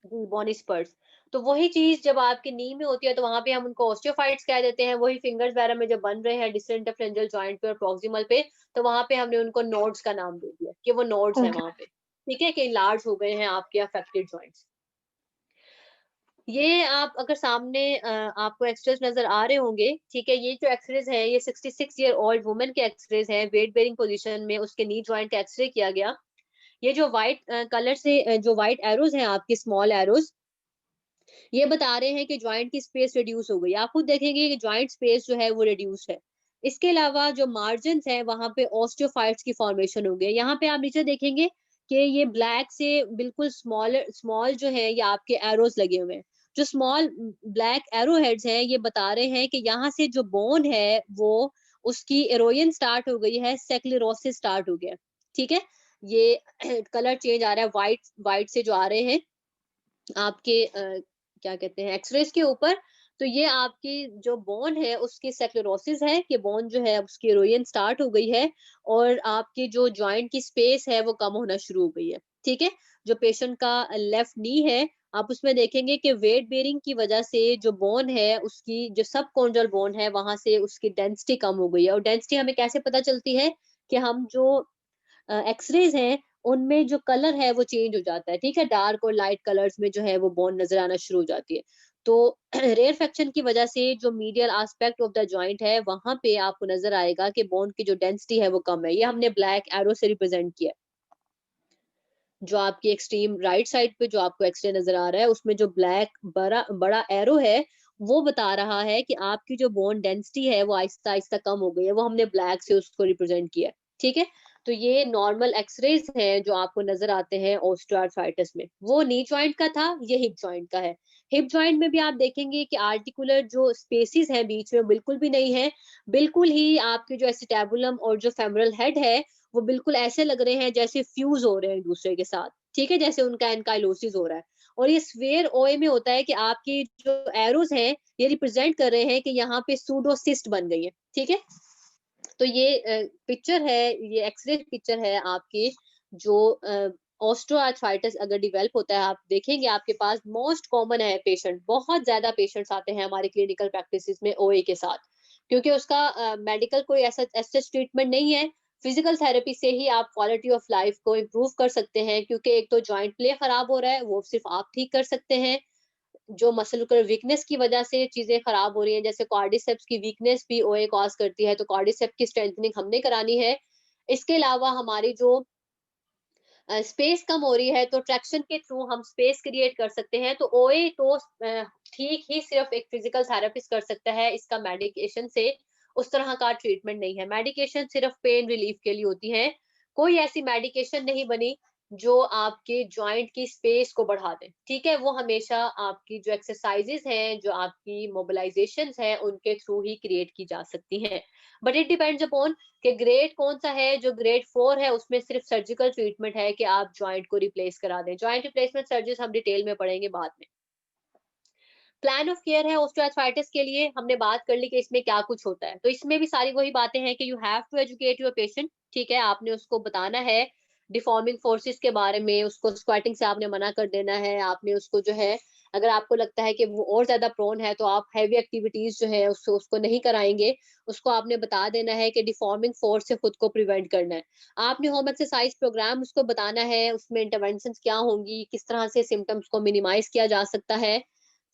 Bony spurs. तो वही चीज जब आपके नी में होती है तो वहां पे हम उनको ऑस्टियोफाइट्स कह देते हैं। वही फिंगर्स वगैरह में जब बन रहे हैं डिस्टल इंटरफेरेंजियल जॉइंट पे और प्रॉक्सिमल पे, तो वहां पे हमने उनको नोड्स का नाम दे दिया कि वो नोड्स हैं ओके। वहां पे। ठीक है, कि लार्ज हो गए हैं आपके अफेक्टेड जॉइंट्स। ये आप अगर सामने आपको एक्सरेज नजर आ रहे होंगे, ठीक है, ये जो एक्सरेज है ये 66 ईयर ओल्ड वुमेन के एक्सरेज हैं, वेट बेरिंग पोजीशन में उसके नी जॉइंट का एक्सरे किया गया। ये जो व्हाइट कलर से जो व्हाइट एरोज हैं आपकी स्मॉल एरोज, ये बता रहे हैं कि जॉइंट की स्पेस रिड्यूस हो गई। आप खुद देखेंगे कि जॉइंट स्पेस जो है वो रिड्यूस है। इसके अलावा जो मार्जिन है वहां पे ऑस्टियोफाइट्स की फॉर्मेशन हो गई। यहाँ पे आप नीचे देखेंगे कि ये ब्लैक से बिल्कुल स्मॉल स्मॉल जो है ये आपके एरोज लगे हुए हैं। जो स्मॉल ब्लैक एरो हेड्स हैं ये बता रहे हैं कि यहाँ से जो बोन है वो उसकी एरोजन स्टार्ट हो गई है, सेक्लेरोसिस स्टार्ट हो गया। ठीक है, ये कलर चेंज आ रहा है, वाइट से जो आ रहे हैं आपके क्या कहते हैं एक्सरेज के ऊपर, तो ये आपकी जो बोन है उसकी सेक्लेरोसिस है कि बोन जो है उसकी एरोजन स्टार्ट हो गई है और आपकी जो जॉइंट की स्पेस है वो कम होना शुरू हो गई है। ठीक है, जो पेशेंट का लेफ्ट नी है आप उसमें देखेंगे कि वेट बेरिंग की वजह से जो बोन है उसकी जो सब कॉन्ड्रल बोन है वहां से उसकी डेंसिटी कम हो गई है। और डेंसिटी हमें कैसे पता चलती है कि हम जो एक्सरेज हैं उनमें जो कलर है वो चेंज हो जाता है। ठीक है, डार्क और लाइट कलर्स में जो है वो बोन नजर आना शुरू हो जाती है। तो रेयर फ्रैक्शन की वजह से जो medial aspect of the joint है वहां पे आपको नजर आएगा कि बोन की जो डेंसिटी है वो कम है। ये हमने ब्लैक एरो से रिप्रेजेंट किया है। जो आपकी एक्सट्रीम राइट साइड पे जो आपको एक्सरे नजर आ रहा है उसमें जो ब्लैक बड़ा बड़ा एरो है वो बता रहा है कि आपकी जो बोन डेंसिटी है वो आहिस्ता आहिस्ता कम हो गई है, वो हमने ब्लैक से उसको रिप्रेजेंट किया है। ठीक है, तो ये नॉर्मल एक्सरेज हैं जो आपको नजर आते हैं ऑस्टियोआर्थराइटिस में। वो नी जॉइंट का था, ये हिप जॉइंट का है। हिप जॉइंट में भी आप देखेंगे कि आर्टिकुलर जो स्पेसिस है बीच में बिल्कुल भी नहीं है, बिल्कुल ही आपके जो एसिटेबुलम और जो फेमरल हेड है वो बिल्कुल ऐसे लग रहे हैं जैसे फ्यूज हो रहे हैं एक दूसरे के साथ। ठीक है, जैसे उनका एनकाइलोसिस हो रहा है। और ये स्फेयर ओए में होता है कि आपकी जो एरोज हैं ये रिप्रेजेंट कर रहे हैं कि यहाँ पे सूडोसिस्ट बन गई है। ठीक है, तो ये पिक्चर है, ये एक्सरे पिक्चर है आपकी जो ऑस्टियोआर्थराइटिस अगर डेवलप होता है। आप देखेंगे आपके पास मोस्ट कॉमन है पेशेंट, बहुत ज्यादा पेशेंट्स आते हैं हमारी क्लिनिकल प्रैक्टिस में ओए के साथ, क्योंकि उसका मेडिकल कोई ऐसा ट्रीटमेंट नहीं है। फिजिकल थेरेपी से ही आप क्वालिटी ऑफ लाइफ को इम्प्रूव कर सकते हैं, क्योंकि एक तो जॉइंट प्ले खराब हो रहा है वो सिर्फ आप ठीक कर सकते हैं। जो मसलुलर वीकनेस की वजह से चीजें खराब हो रही हैं, जैसे क्वाड्रिसेप्स की वीकनेस भी ओए कॉज करती है, तो क्वाड्रिसेप्स की स्ट्रेंथनिंग हमने करानी है। इसके अलावा हमारी जो स्पेस कम हो रही है तो ट्रैक्शन के थ्रू हम स्पेस क्रिएट कर सकते हैं। तो ओए तो ठीक ही सिर्फ एक फिजिकल थेरेपिस्ट कर सकता है, इसका मेडिकेशन से उस तरह का ट्रीटमेंट नहीं है। मेडिकेशन सिर्फ पेन रिलीफ के लिए होती है, कोई ऐसी मेडिकेशन नहीं बनी जो आपके जॉइंट की स्पेस को बढ़ा दे। ठीक है, वो हमेशा आपकी जो एक्सरसाइजेस हैं, जो आपकी मोबिलाइजेशंस हैं उनके थ्रू ही क्रिएट की जा सकती हैं। बट इट डिपेंड्स अपॉन कि ग्रेड कौन सा है। जो ग्रेड 4 है उसमें सिर्फ सर्जिकल ट्रीटमेंट है कि आप जॉइंट को रिप्लेस करा दें। जॉइंट रिप्लेसमेंट सर्जरीज हम डिटेल में पढ़ेंगे बाद में। प्लान ऑफ केयर है ऑस्टियोआर्थराइटिस के लिए, हमने बात कर ली कि इसमें क्या कुछ होता है। तो इसमें भी सारी वही बातें हैं कि you have to educate your patient. ठीक है, आपने उसको बताना है डिफॉर्मिंग फोर्सेस के बारे में, उसको स्क्वाटिंग से आपने मना कर देना है। आपने उसको जो है अगर आपको लगता है कि वो और ज्यादा प्रोन है तो आप हैवी एक्टिविटीज जो है उसको नहीं कराएंगे। उसको आपने बता देना है कि डिफॉर्मिंग फोर्स से खुद को प्रिवेंट करना है। आपने होम एक्सरसाइज प्रोग्राम उसको बताना है, उसमें इंटरवेंशंस क्या होंगी, किस तरह से सिम्टम्स को मिनिमाइज किया जा सकता है।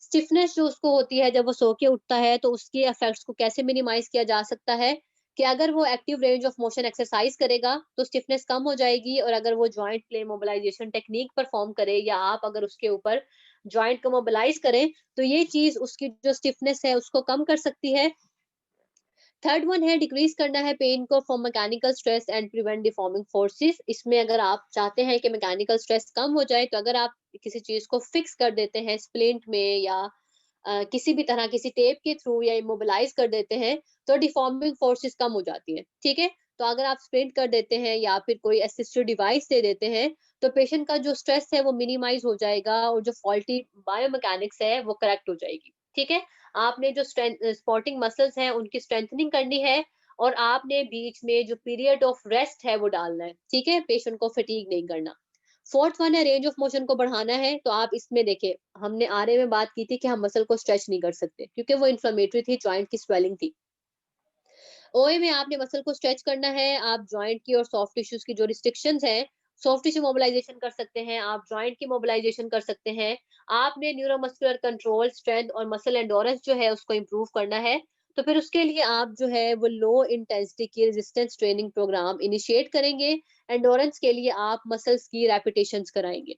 स्टिफनेस जो उसको होती है जब वो सो के उठता है तो उसके इफेक्ट्स को कैसे मिनिमाइज किया जा सकता है कि अगर वो active range of motion exercise करेगा तो स्टिफनेस कम हो जाएगी, और अगर वो joint play mobilisation technique perform करे या आप अगर उसके ऊपर जॉइंट को मोबिलाइज करें तो ये चीज उसकी जो स्टिफनेस है उसको कम कर सकती है। थर्ड वन है डिक्रीज करना है पेन को from mechanical stress and prevent deforming forces. इसमें अगर आप चाहते हैं कि मैकेनिकल स्ट्रेस कम हो जाए तो अगर आप किसी चीज को फिक्स कर देते हैं स्प्लिंट में या किसी भी तरह किसी टेप के थ्रू या इमोबिलाइज कर देते हैं तो डिफॉर्मिंग फोर्सेस कम हो जाती है। ठीक है, तो अगर आप स्प्लिंट कर देते हैं या फिर कोई असिस्टेड डिवाइस दे देते हैं तो पेशेंट का जो स्ट्रेस है वो मिनिमाइज हो जाएगा और जो फॉल्टी बायोमैकेनिक्स है वो करेक्ट हो जाएगी। ठीक है, आपने जो स्पोर्टिंग मसल्स हैं उनकी स्ट्रेंथनिंग करनी है और आपने बीच में जो पीरियड ऑफ रेस्ट है वो डालना है। ठीक है, पेशेंट को फटीग नहीं करना। फोर्थ वन है रेंज ऑफ मोशन को बढ़ाना है। तो आप इसमें देखें हमने आरए में बात की थी कि हम मसल को स्ट्रेच नहीं कर सकते क्योंकि वो इन्फ्लेमेटरी थी, जॉइंट की स्वेलिंग थी। ओए में आपने मसल को स्ट्रेच करना है। आप जॉइंट की और सॉफ्ट टिश्यूज की जो रिस्ट्रिक्शंस हैं, सॉफ्ट टिश्यू मोबिलाइजेशन कर सकते हैं, आप जॉइंट की मोबिलाइजेशन कर सकते हैं। आपने न्यूरोमस्कुलर कंट्रोल, स्ट्रेंथ और मसल एंडोरेंस जो है उसको इंप्रूव करना है। तो फिर उसके लिए आप जो है वो लो इंटेंसिटी की रेजिस्टेंस ट्रेनिंग प्रोग्राम इनिशिएट करेंगे। एंडोरेंस के लिए आप मसल्स की रेपिटेशंस कराएंगे।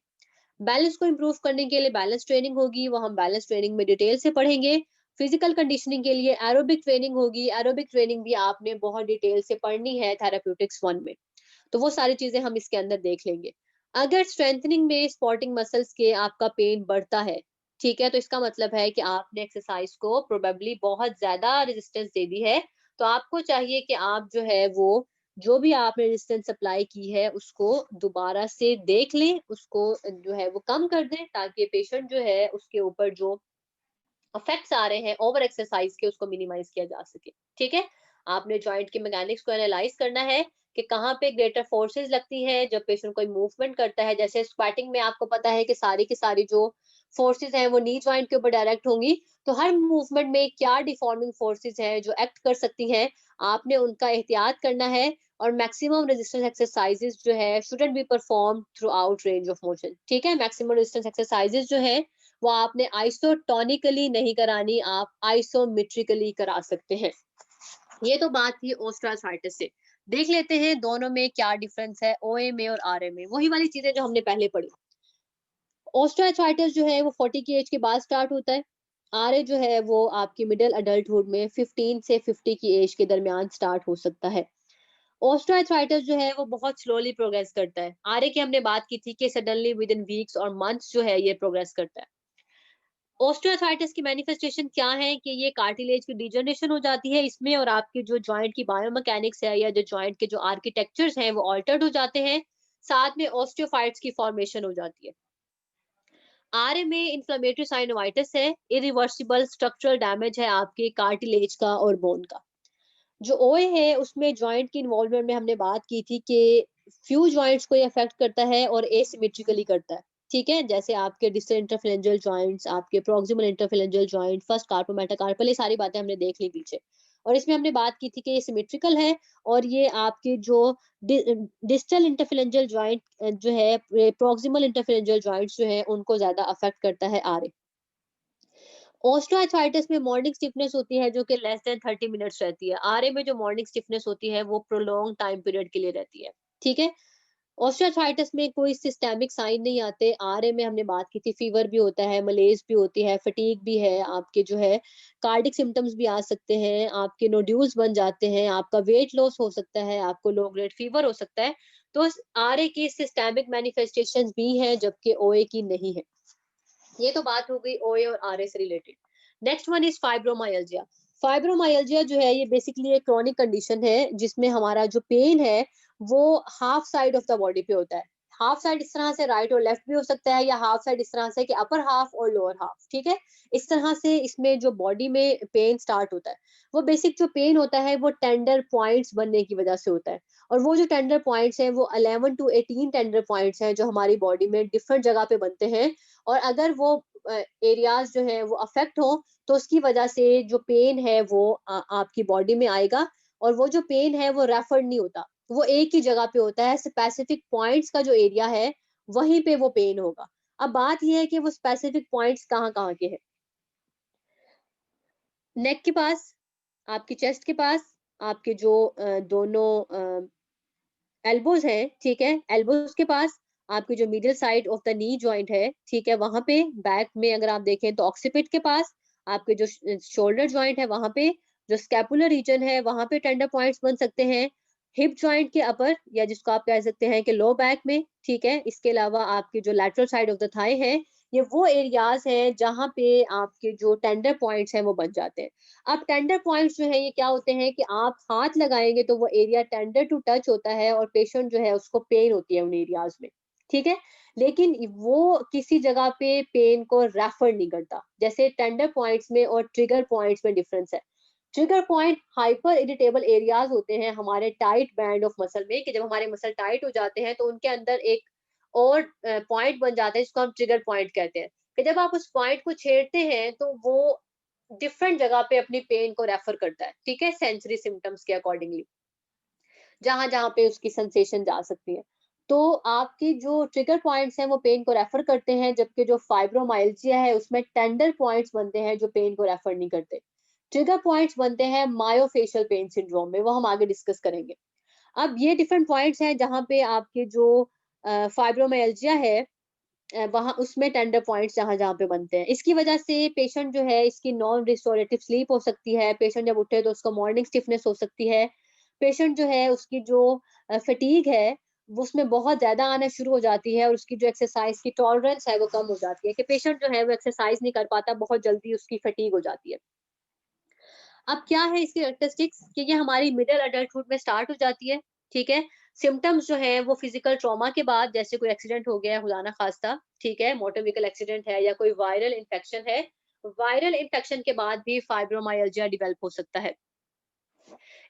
बैलेंस को इंप्रूव करने के लिए बैलेंस ट्रेनिंग होगी, वो हम बैलेंस ट्रेनिंग में डिटेल से पढ़ेंगे। फिजिकल कंडीशनिंग के लिए एरोबिक ट्रेनिंग होगी। एरोबिक ट्रेनिंग भी आपने बहुत डिटेल से पढ़नी है थेराप्यूटिक्स 1 में, तो वो सारी चीजें हम इसके अंदर देख लेंगे। अगर स्ट्रेंथनिंग में स्पोर्टिंग मसल्स के आपका पेन बढ़ता है, ठीक है, तो इसका मतलब है कि आपने एक्सरसाइज को प्रोबेबली बहुत ज्यादा रेजिस्टेंस दे दी है, तो आपको चाहिए कि आप जो है वो जो भी आपने रेजिस्टेंस अप्लाई की है उसको दोबारा से देख लें, उसको जो है वो कम कर दें, ताकि पेशेंट जो है उसके ऊपर जो इफेक्ट्स आ रहे हैं ओवर एक्सरसाइज के उसको मिनिमाइज किया जा सके। ठीक है, आपने जॉइंट के मैकेनिक्स को एनालाइज करना है कि कहाँ पे ग्रेटर फोर्सेस लगती है जब पेशेंट कोई मूवमेंट करता है। जैसे स्क्वाटिंग में आपको पता है कि सारी की सारी जो फोर्सेस हैं वो नी जॉइंट के ऊपर डायरेक्ट होंगी, तो हर मूवमेंट में क्या डिफॉर्मिंग फोर्सेस हैं जो एक्ट कर सकती हैं, आपने उनका एहतियात करना है। और मैक्सिमम रेजिस्टेंस एक्सरसाइजेस जो है shouldn't be perform through out range of motion. ठीक है, मैक्सिमम रेजिस्टेंस एक्सरसाइजेस जो है वो आपने आइसोटोनिकली नहीं करानी, आप आइसोमेट्रिकली करा सकते हैं। ये तो बात थी ऑस्टियोआर्थराइटिस से। देख लेते हैं दोनों में क्या डिफरेंस है, ओए में और आरए में, वही वाली चीजें जो हमने पहले पढ़ी। ऑस्टियोआर्थराइटिस जो है वो 40 की एज के बाद स्टार्ट होता है। आरए जो है वो आपकी मिडिल अडल्टहुड में 15 से 50 की एज के दरमियान स्टार्ट हो सकता है। ऑस्टियोआर्थराइटिस जो है वो बहुत स्लोली प्रोग्रेस करता है। आरए की हमने बात की थी कि सडनली विद इन वीक्स और मंथ्स जो है ये प्रोग्रेस करता है। ऑस्टियोआर्थराइटिस की मैनिफेस्टेशन क्या है कि ये कार्टिलेज की डिजनरेशन हो जाती है इसमें, और आपके जो जॉइंट की बायोमैकेनिक्स है या जो जॉइंट के जो आर्किटेक्चर्स हैं वो ऑल्टर्ड हो जाते हैं, साथ में ऑस्टियोफाइट्स की फॉर्मेशन हो जाती है। आरए में इन्फ्लेमेटरी साइनोवाइटिस है, इरिवर्सिबल स्ट्रक्चरल डैमेज है आपके कार्टिलेज का और बोन का। जो ओए है उसमें जॉइंट की इन्वॉल्वमेंट में हमने बात की थी कि फ्यू जॉइंट्स को ये अफेक्ट करता है और एसिमेट्रिकली करता है। ठीक है, जैसे आपके डिस्टल इंटरफेरेंजियल जॉइंट्स, आपके proximal interphalangeal joint, first carpometacarpal, ये सारी बातें हमने देख ली पीछे। और इसमें हमने बात की थी कि ये सिमेट्रिकल है, और ये आपके जो डिस्टल इंटरफेरेंजियल जॉइंट जो है, प्रॉक्सिमल इंटरफेरेंजियल जॉइंट्स जो है उनको ज्यादा अफेक्ट करता है आरए। ऑस्टियोआर्थराइटिस में मॉर्निंग स्टिफनेस होती है जो कि लेस देन 30 मिनट्स रहती है। आरए में जो मॉर्निंग स्टिफनेस होती है वो प्रोलॉन्ग टाइम पीरियड के लिए रहती है। ठीक है, ऑस्टियोआर्थराइटिस में कोई सिस्टेमिक साइन नहीं आते। आरए में हमने बात की थी फीवर भी होता है, मलेज भी होती है, फटीग भी है, आपके जो है कार्डिक सिम्टम्स भी आ सकते हैं, आपके नोड्यूल्स बन जाते हैं, आपका वेट लॉस हो सकता है, आपको लो ग्रेड फीवर हो सकता है। तो आरए की सिस्टेमिक मैनिफेस्टेशंस भी हैं जबकि ओए की नहीं है। ये तो बात हो गई ओए और आरए से related. Next one is fibromyalgia. Fibromyalgia जो है ये बेसिकली एक क्रॉनिक कंडीशन है जिसमें हमारा जो पेन है वो half side of the body पे होता है। हाफ साइड इस तरह से राइट और लेफ्ट भी हो सकता है, या हाफ साइड इस तरह से कि अपर हाफ और लोअर हाफ। ठीक है, इस तरह से इसमें जो बॉडी में पेन स्टार्ट होता है, वो बेसिक जो पेन होता है वो टेंडर पॉइंट्स बनने की वजह से होता है। और वो जो टेंडर पॉइंट्स हैं वो 11 to 18 टेंडर पॉइंट्स हैं जो हमारी बॉडी में डिफरेंट जगह पे बनते हैं। और अगर वो एरियाज जो है वो अफेक्ट हो तो उसकी वजह से जो पेन है वो आपकी बॉडी में आएगा, और वो जो पेन है वो रेफर्ड नहीं होता, वो एक ही जगह पे होता है। स्पेसिफिक पॉइंट्स का जो एरिया है वहीं पे वो पेन होगा। अब बात यह है कि वो स्पेसिफिक पॉइंट्स कहाँ कहाँ के हैं। नेक के पास, आपकी चेस्ट के पास, आपके जो दोनों एल्बोज है, ठीक है, एल्बोज के पास, आपकी जो middle side of the knee joint है, ठीक है, वहां पे बैक में अगर आप देखें तो ऑक्सीपिट के पास, आपके जो शोल्डर जॉइंट है वहां पे, जो स्कैपुलर रीजन है वहां पे टेंडर पॉइंट्स बन सकते हैं। हिप जॉइंट के अपर, या जिसको आप कह सकते हैं कि लो बैक में। ठीक है, इसके अलावा आपके जो lateral side of the thigh है, ये वो एरियाज हैं जहां पे आपके जो टेंडर पॉइंट्स हैं वो बन जाते हैं। अब टेंडर पॉइंट्स जो है ये क्या होते हैं कि आप हाथ लगाएंगे तो वो एरिया टेंडर टू टच होता है और पेशेंट जो है उसको पेन होती है उन एरियाज में। ठीक है, लेकिन वो किसी जगह पे पेन को रेफर नहीं करता। जैसे टेंडर पॉइंट्स में और ट्रिगर पॉइंट्स में डिफरेंस है। Trigger point hyper irritable areas होते हैं हमारे टाइट बैंड ऑफ मसल में, कि जब हमारे मसल टाइट हो जाते हैं तो उनके अंदर एक और पॉइंट बन जाता है जिसको हम ट्रिगर पॉइंट कहते हैं, कि जब आप उस पॉइंट को छेड़ते हैं तो वो डिफरेंट जगह पे अपनी पेन को रेफर करता है। ठीक है, सेंसरी सिम्टम्स के अकॉर्डिंगली जहां जहां पे उसकी सेंसेशन जा सकती है। तो आपकी जो ट्रिगर पॉइंट्स हैं वो पेन को रेफर करते हैं, जबकि जो फाइब्रोमाइल्जिया है उसमें टेंडर पॉइंट्स बनते हैं जो पेन को रेफर नहीं करते। ट्रिगर पॉइंट्स बनते हैं मायोफेशियल पेन सिंड्रोम में, वो हम आगे डिस्कस करेंगे। अब ये डिफरेंट पॉइंट्स हैं जहां पे आपके जो फाइब्रोमाइल्जिया है वहां उसमें टेंडर पॉइंट्स जहां जहां पे बनते हैं। इसकी वजह से पेशेंट जो है इसकी नॉन रिस्टोरेटिव स्लीप हो सकती है, पेशेंट जब उठे तो उसको मॉर्निंग स्टिफनेस हो सकती है, पेशेंट जो है उसकी जो फटीग है वो उसमें बहुत ज्यादा आना शुरू हो जाती है और उसकी जो एक्सरसाइज की टॉलरेंस है वो कम हो जाती है, कि पेशेंट जो है वो एक्सरसाइज नहीं कर पाता, बहुत जल्दी उसकी फटीग हो जाती है। अब क्या है इसकी कैरेक्टरिस्टिक्स, कि ये हमारी मिडिल अडल्टहुड में स्टार्ट हो जाती है, ठीक है। सिम्टम्स जो है वो फिजिकल ट्रॉमा के बाद, जैसे कोई एक्सीडेंट हो गया है खुदा ना खास्ता, ठीक है, मोटर व्हीकल एक्सीडेंट है या कोई वायरल इन्फेक्शन है, वायरल इन्फेक्शन के बाद भी फाइब्रोमाइल्जिया डेवलप हो सकता है।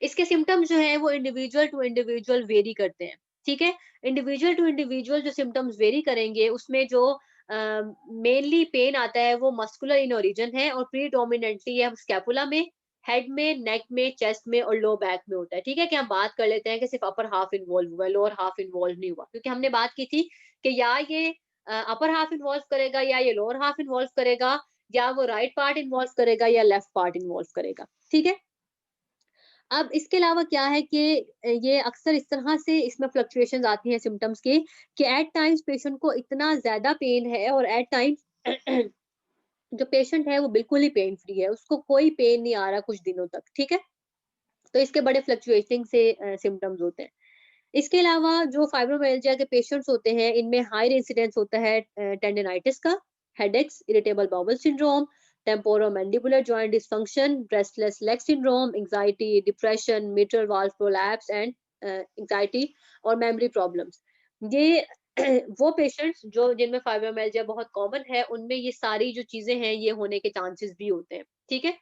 इसके सिम्टम्स जो है वो इंडिविजुअल टू इंडिविजुअल वेरी करते हैं, ठीक है। इंडिविजुअल टू इंडिविजुअल जो सिम्टम्स वेरी करेंगे उसमें जो मेनली पेन आता है वो मस्कुलर इन ओरिजिन है और प्रीडोमिनेंटली ये स्कैपुला में, हेड में, नेक में, चेस्ट में और लो बैक में होता है, ठीक है। कि हम बात कर लेते हैं कि सिर्फ अपर हाफ इन्वॉल्व हुआ है, लोअर हाफ इन्वॉल्व नहीं हुआ, क्योंकि हमने बात की थी कि या ये अपर हाफ इन्वॉल्व करेगा या ये लोअर हाफ इन्वॉल्व करेगा, या वो राइट पार्ट इन्वॉल्व करेगा या लेफ्ट पार्ट इन्वॉल्व करेगा, ठीक है। अब इसके अलावा क्या है कि ये अक्सर इस तरह से इसमें फ्लक्चुएशंस आती हैं सिम्टम्स के, कि एट टाइम्स पेशेंट को इतना ज्यादा पेन है और एट टाइम्स जो पेशेंट है वो बिल्कुल ही पेन फ्री है, उसको कोई पेन नहीं आ रहा कुछ दिनों तक, ठीक है। तो इसके बड़े फ्लक्चुएटिंग से सिम्टम्स होते हैं। इसके अलावा जो फाइब्रोमाइल्जिया के पेशेंट्स होते हैं इनमें हायर इंसिडेंस होता है टेंडिनाइटिस का, headaches, irritable bowel syndrome, temporomandibular joint dysfunction, restless leg syndrome, anxiety, depression, mitral valve prolapse and anxiety और मेमोरी प्रॉब्लम्स। ये वो पेशेंट्स जो जिनमें फाइब्रोमाइल्जिया बहुत कॉमन है उनमें ये सारी जो चीजें हैं ये होने के चांसेस भी होते हैं, ठीक है।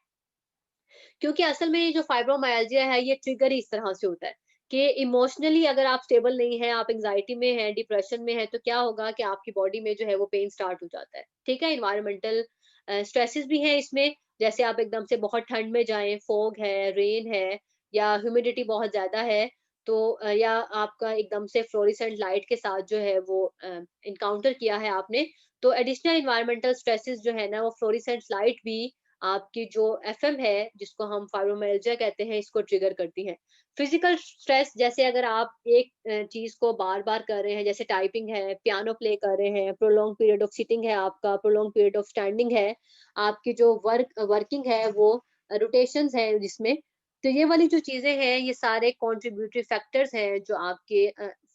क्योंकि असल में ये जो फाइब्रोमाइल्जिया है ये ट्रिगर ही इस तरह से होता है कि इमोशनली अगर आप स्टेबल नहीं है, आप एंजाइटी में हैं, डिप्रेशन में है, तो क्या होगा कि आपकी बॉडी में जो है वो पेन स्टार्ट हो जाता है, ठीक है। इन्वायरमेंटल स्ट्रेसेस भी हैं इसमें, जैसे आप एकदम से बहुत ठंड में जाएं, फोग है, रेन है, या ह्यूमिडिटी बहुत ज्यादा है, तो या आपका एकदम से फ्लोरिसेंट लाइट के साथ जो है वो इनकाउंटर किया है आपने, तो एडिशनल इन्वायरमेंटल स्ट्रेसेस जो है ना वो फ्लोरिसेंट लाइट भी आपकी जो एफएम है जिसको हम फाइब्रोमाइल्जिया कहते हैं इसको ट्रिगर करती है। फिजिकल स्ट्रेस, जैसे अगर आप एक चीज को बार बार कर रहे हैं, जैसे टाइपिंग है, पियानो प्ले कर रहे हैं, प्रोलॉन्ग पीरियड ऑफ सिटिंग है आपका, प्रोलॉन्ग पीरियड ऑफ स्टैंडिंग है, आपकी जो वर्किंग है वो रोटेशंस है जिसमें, तो ये वाली जो चीजें हैं ये सारे कॉन्ट्रीब्यूटरी फैक्टर्स हैं जो आपके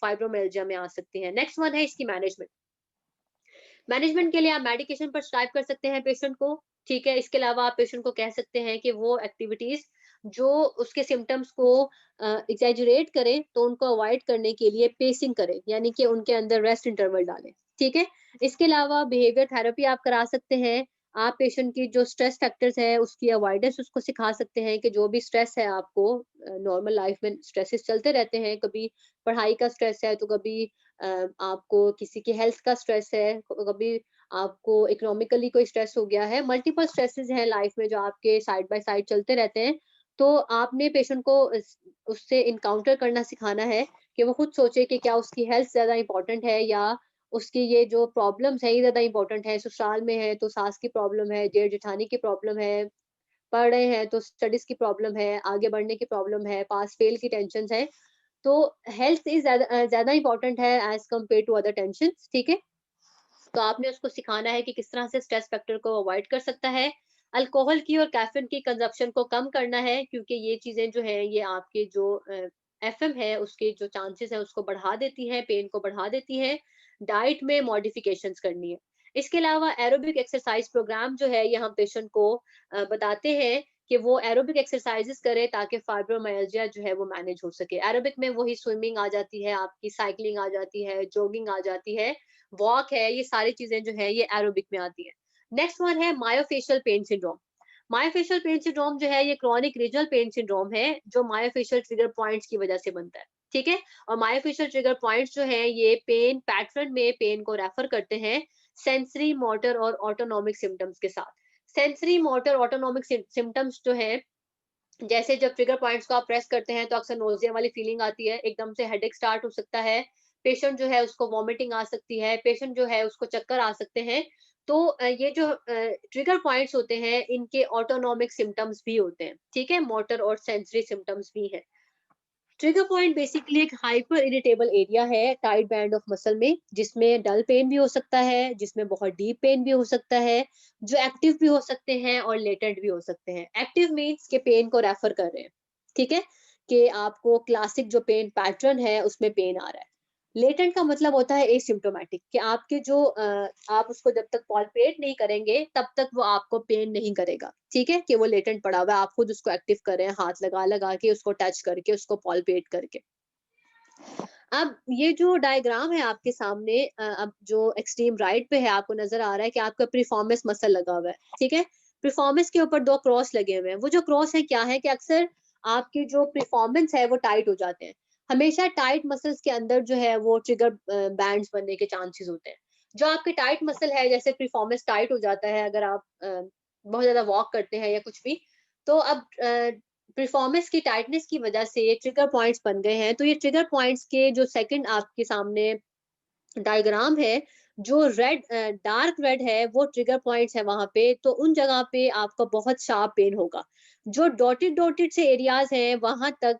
फाइब्रोमाइल्जिया में आ सकते हैं। नेक्स्ट वन है इसकी मैनेजमेंट। मैनेजमेंट के लिए आप मेडिकेशन प्रिस्क्राइब कर सकते हैं पेशेंट को, ठीक है। इसके अलावा आप पेशेंट को कह सकते हैं कि वो एक्टिविटीज जो उसके सिम्टम्स को एग्जैजुरेट करें तो उनको अवॉइड करने के लिए पेसिंग करें, यानी कि उनके अंदर रेस्ट इंटरवल डालें, ठीक है। इसके अलावा बिहेवियर थेरेपी आप करा सकते हैं, आप पेशेंट की जो स्ट्रेस फैक्टर्स है उसकी अवॉइडेंस उसको सिखा सकते हैं कि जो भी स्ट्रेस है आपको, नॉर्मल लाइफ में स्ट्रेसेस चलते रहते हैं, कभी पढ़ाई का स्ट्रेस है तो कभी आपको किसी की हेल्थ का स्ट्रेस है, कभी आपको इकोनॉमिकली कोई स्ट्रेस हो गया है, मल्टीपल स्ट्रेसेस हैं लाइफ में जो आपके साइड बाय साइड चलते रहते हैं। तो आपने पेशेंट को उससे इनकाउंटर करना सिखाना है कि वो खुद सोचे कि क्या उसकी हेल्थ ज्यादा इंपॉर्टेंट है या उसकी ये जो प्रॉब्लम्स है ये ज्यादा इंपॉर्टेंट है। ससुराल में है तो सास की प्रॉब्लम है, जेठ जेठानी की प्रॉब्लम है, पढ़ रहे हैं तो स्टडीज की प्रॉब्लम है, आगे बढ़ने की प्रॉब्लम है, पास फेल की टेंशन है। तो हेल्थ इज ज्यादा इंपॉर्टेंट है as compared to other tension, ठीक है। तो आपने उसको सिखाना है कि किस तरह से स्ट्रेस फैक्टर को अवॉइड कर सकता है, अल्कोहल की और कैफीन की कंजप्शन को कम करना है, क्योंकि ये चीजें जो है ये आपके जो एफएम है उसके जो चांसेस है उसको बढ़ा देती है, पेन को बढ़ा देती है। डाइट में मॉडिफिकेशंस करनी है। इसके अलावा एरोबिक एक्सरसाइज प्रोग्राम जो है ये हम पेशेंट को बताते हैं कि वो एरोबिक एक्सरसाइजेस करे ताकि फाइब्रोमाइल्जिया जो है वो मैनेज हो सके। एरोबिक में वही स्विमिंग आ जाती है, आपकी साइकिलिंग आ जाती है, जॉगिंग आ जाती है, वॉक है, ये सारी चीजें जो है ये एरोबिक में आती है। नेक्स्ट वन है myofascial pain syndrome. Myofascial pain syndrome जो है ये क्रॉनिक रीजनल पेन सिंड्रोम है जो मायोफेशियल ट्रिगर पॉइंट्स की वजह से बनता है, ठीक है। और मायोफेशियल ट्रिगर पॉइंट्स जो है ये पेन पैटर्न में पेन को रेफर करते हैं सेंसरी, मोटर और ऑटोनॉमिक सिम्टम्स के साथ। सेंसरी, मोटर, ऑटोनॉमिक सिम्टम्स जो है, जैसे जब ट्रिगर पॉइंट्स को आप प्रेस करते हैं तो अक्सर नोजिया वाली फीलिंग आती है, एकदम से हेडेक स्टार्ट हो सकता है, पेशेंट जो है उसको वॉमिटिंग आ सकती है, पेशेंट जो है उसको चक्कर आ सकते हैं। तो ये जो ट्रिगर पॉइंट्स होते हैं इनके ऑटोनॉमिक सिम्टम्स भी होते हैं, ठीक है, मोटर और सेंसरी सिम्टम्स भी हैं। ट्रिगर पॉइंट बेसिकली एक हाइपर इरिटेबल एरिया है टाइट बैंड ऑफ मसल में, जिसमें डल पेन भी हो सकता है, जिसमें बहुत डीप पेन भी हो सकता है, जो एक्टिव भी हो सकते हैं और लेटेंट भी हो सकते हैं। एक्टिव मीन्स के पेन को रेफर कर रहे हैं, ठीक है, कि आपको क्लासिक जो पेन पैटर्न है उसमें पेन आ रहा है। लेटेंट का मतलब होता है एसिम्प्टोमेटिक, कि आपके जो आप उसको जब तक पॉल्पेट नहीं करेंगे तब तक वो आपको पेन नहीं करेगा, ठीक है, कि वो लेटेंट पड़ा हुआ है, आप खुद उसको एक्टिव कर रहे हैं, हाथ लगा लगा के उसको टच करके उसको पॉल्पेट करके। अब ये जो डायग्राम है आपके सामने, अब जो एक्सट्रीम राइट पे है आपको नजर आ रहा है कि आपका प्रीफॉर्मिस मसल लगा हुआ है, ठीक है। प्रीफॉर्मिस के ऊपर 2 क्रॉस लगे हुए हैं। वो जो क्रॉस है क्या है कि अक्सर आपकी जो परफॉर्मेंस है वो टाइट हो जाते हैं। हमेशा टाइट मसल्स के अंदर जो है वो ट्रिगर बैंड्स बनने के चांसेस होते हैं। जो आपके टाइट मसल है, जैसे परफॉर्मेंस टाइट हो जाता है अगर आप बहुत ज्यादा वॉक करते हैं या कुछ भी, तो अब परफॉर्मेंस की टाइटनेस की वजह से ट्रिगर पॉइंट्स बन गए हैं। तो ये ट्रिगर पॉइंट्स के जो सेकंड आपके सामने डायग्राम है, जो रेड डार्क रेड है वो ट्रिगर पॉइंट्स है वहां पे, तो उन जगह पे आपको बहुत शार्प पेन होगा। जो डॉटेड डॉटेड से एरियाज हैं वहां तक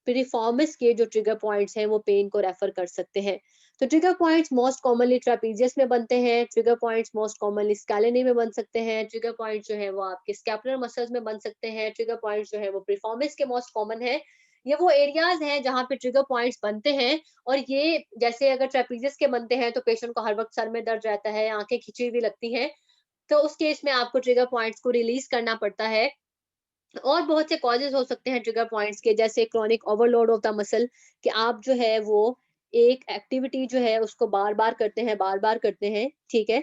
पिरिफॉर्मिस के जो ट्रिगर पॉइंट्स हैं वो पेन को रेफर कर सकते हैं। तो trigger points most commonly trapezius में बनते हैं, ट्रिगर पॉइंट्स मोस्ट कॉमनली स्कैलेनी में बन सकते हैं, ट्रिगर पॉइंट्स जो है वो आपके स्कैपुलर मसल्स में बन सकते हैं, ट्रिगर पॉइंट्स जो है वो पिरिफॉर्मिस के मोस्ट कॉमन है। ये वो एरियाज हैं जहाँ पे ट्रिगर पॉइंट्स बनते हैं। और ये जैसे अगर ट्रेपीजियस के बनते हैं तो पेशेंट को हर वक्त सर में दर्द रहता है, आंखें खिंची हुई लगती हैं, तो उस केस में आपको ट्रिगर पॉइंट्स को रिलीज करना पड़ता है। और बहुत से कॉजेज हो सकते हैं ट्रिगर पॉइंट्स के, जैसे chronic overload of the muscle, कि आप जो है वो एक एक्टिविटी जो है उसको बार बार करते हैं, बार बार करते हैं, ठीक है।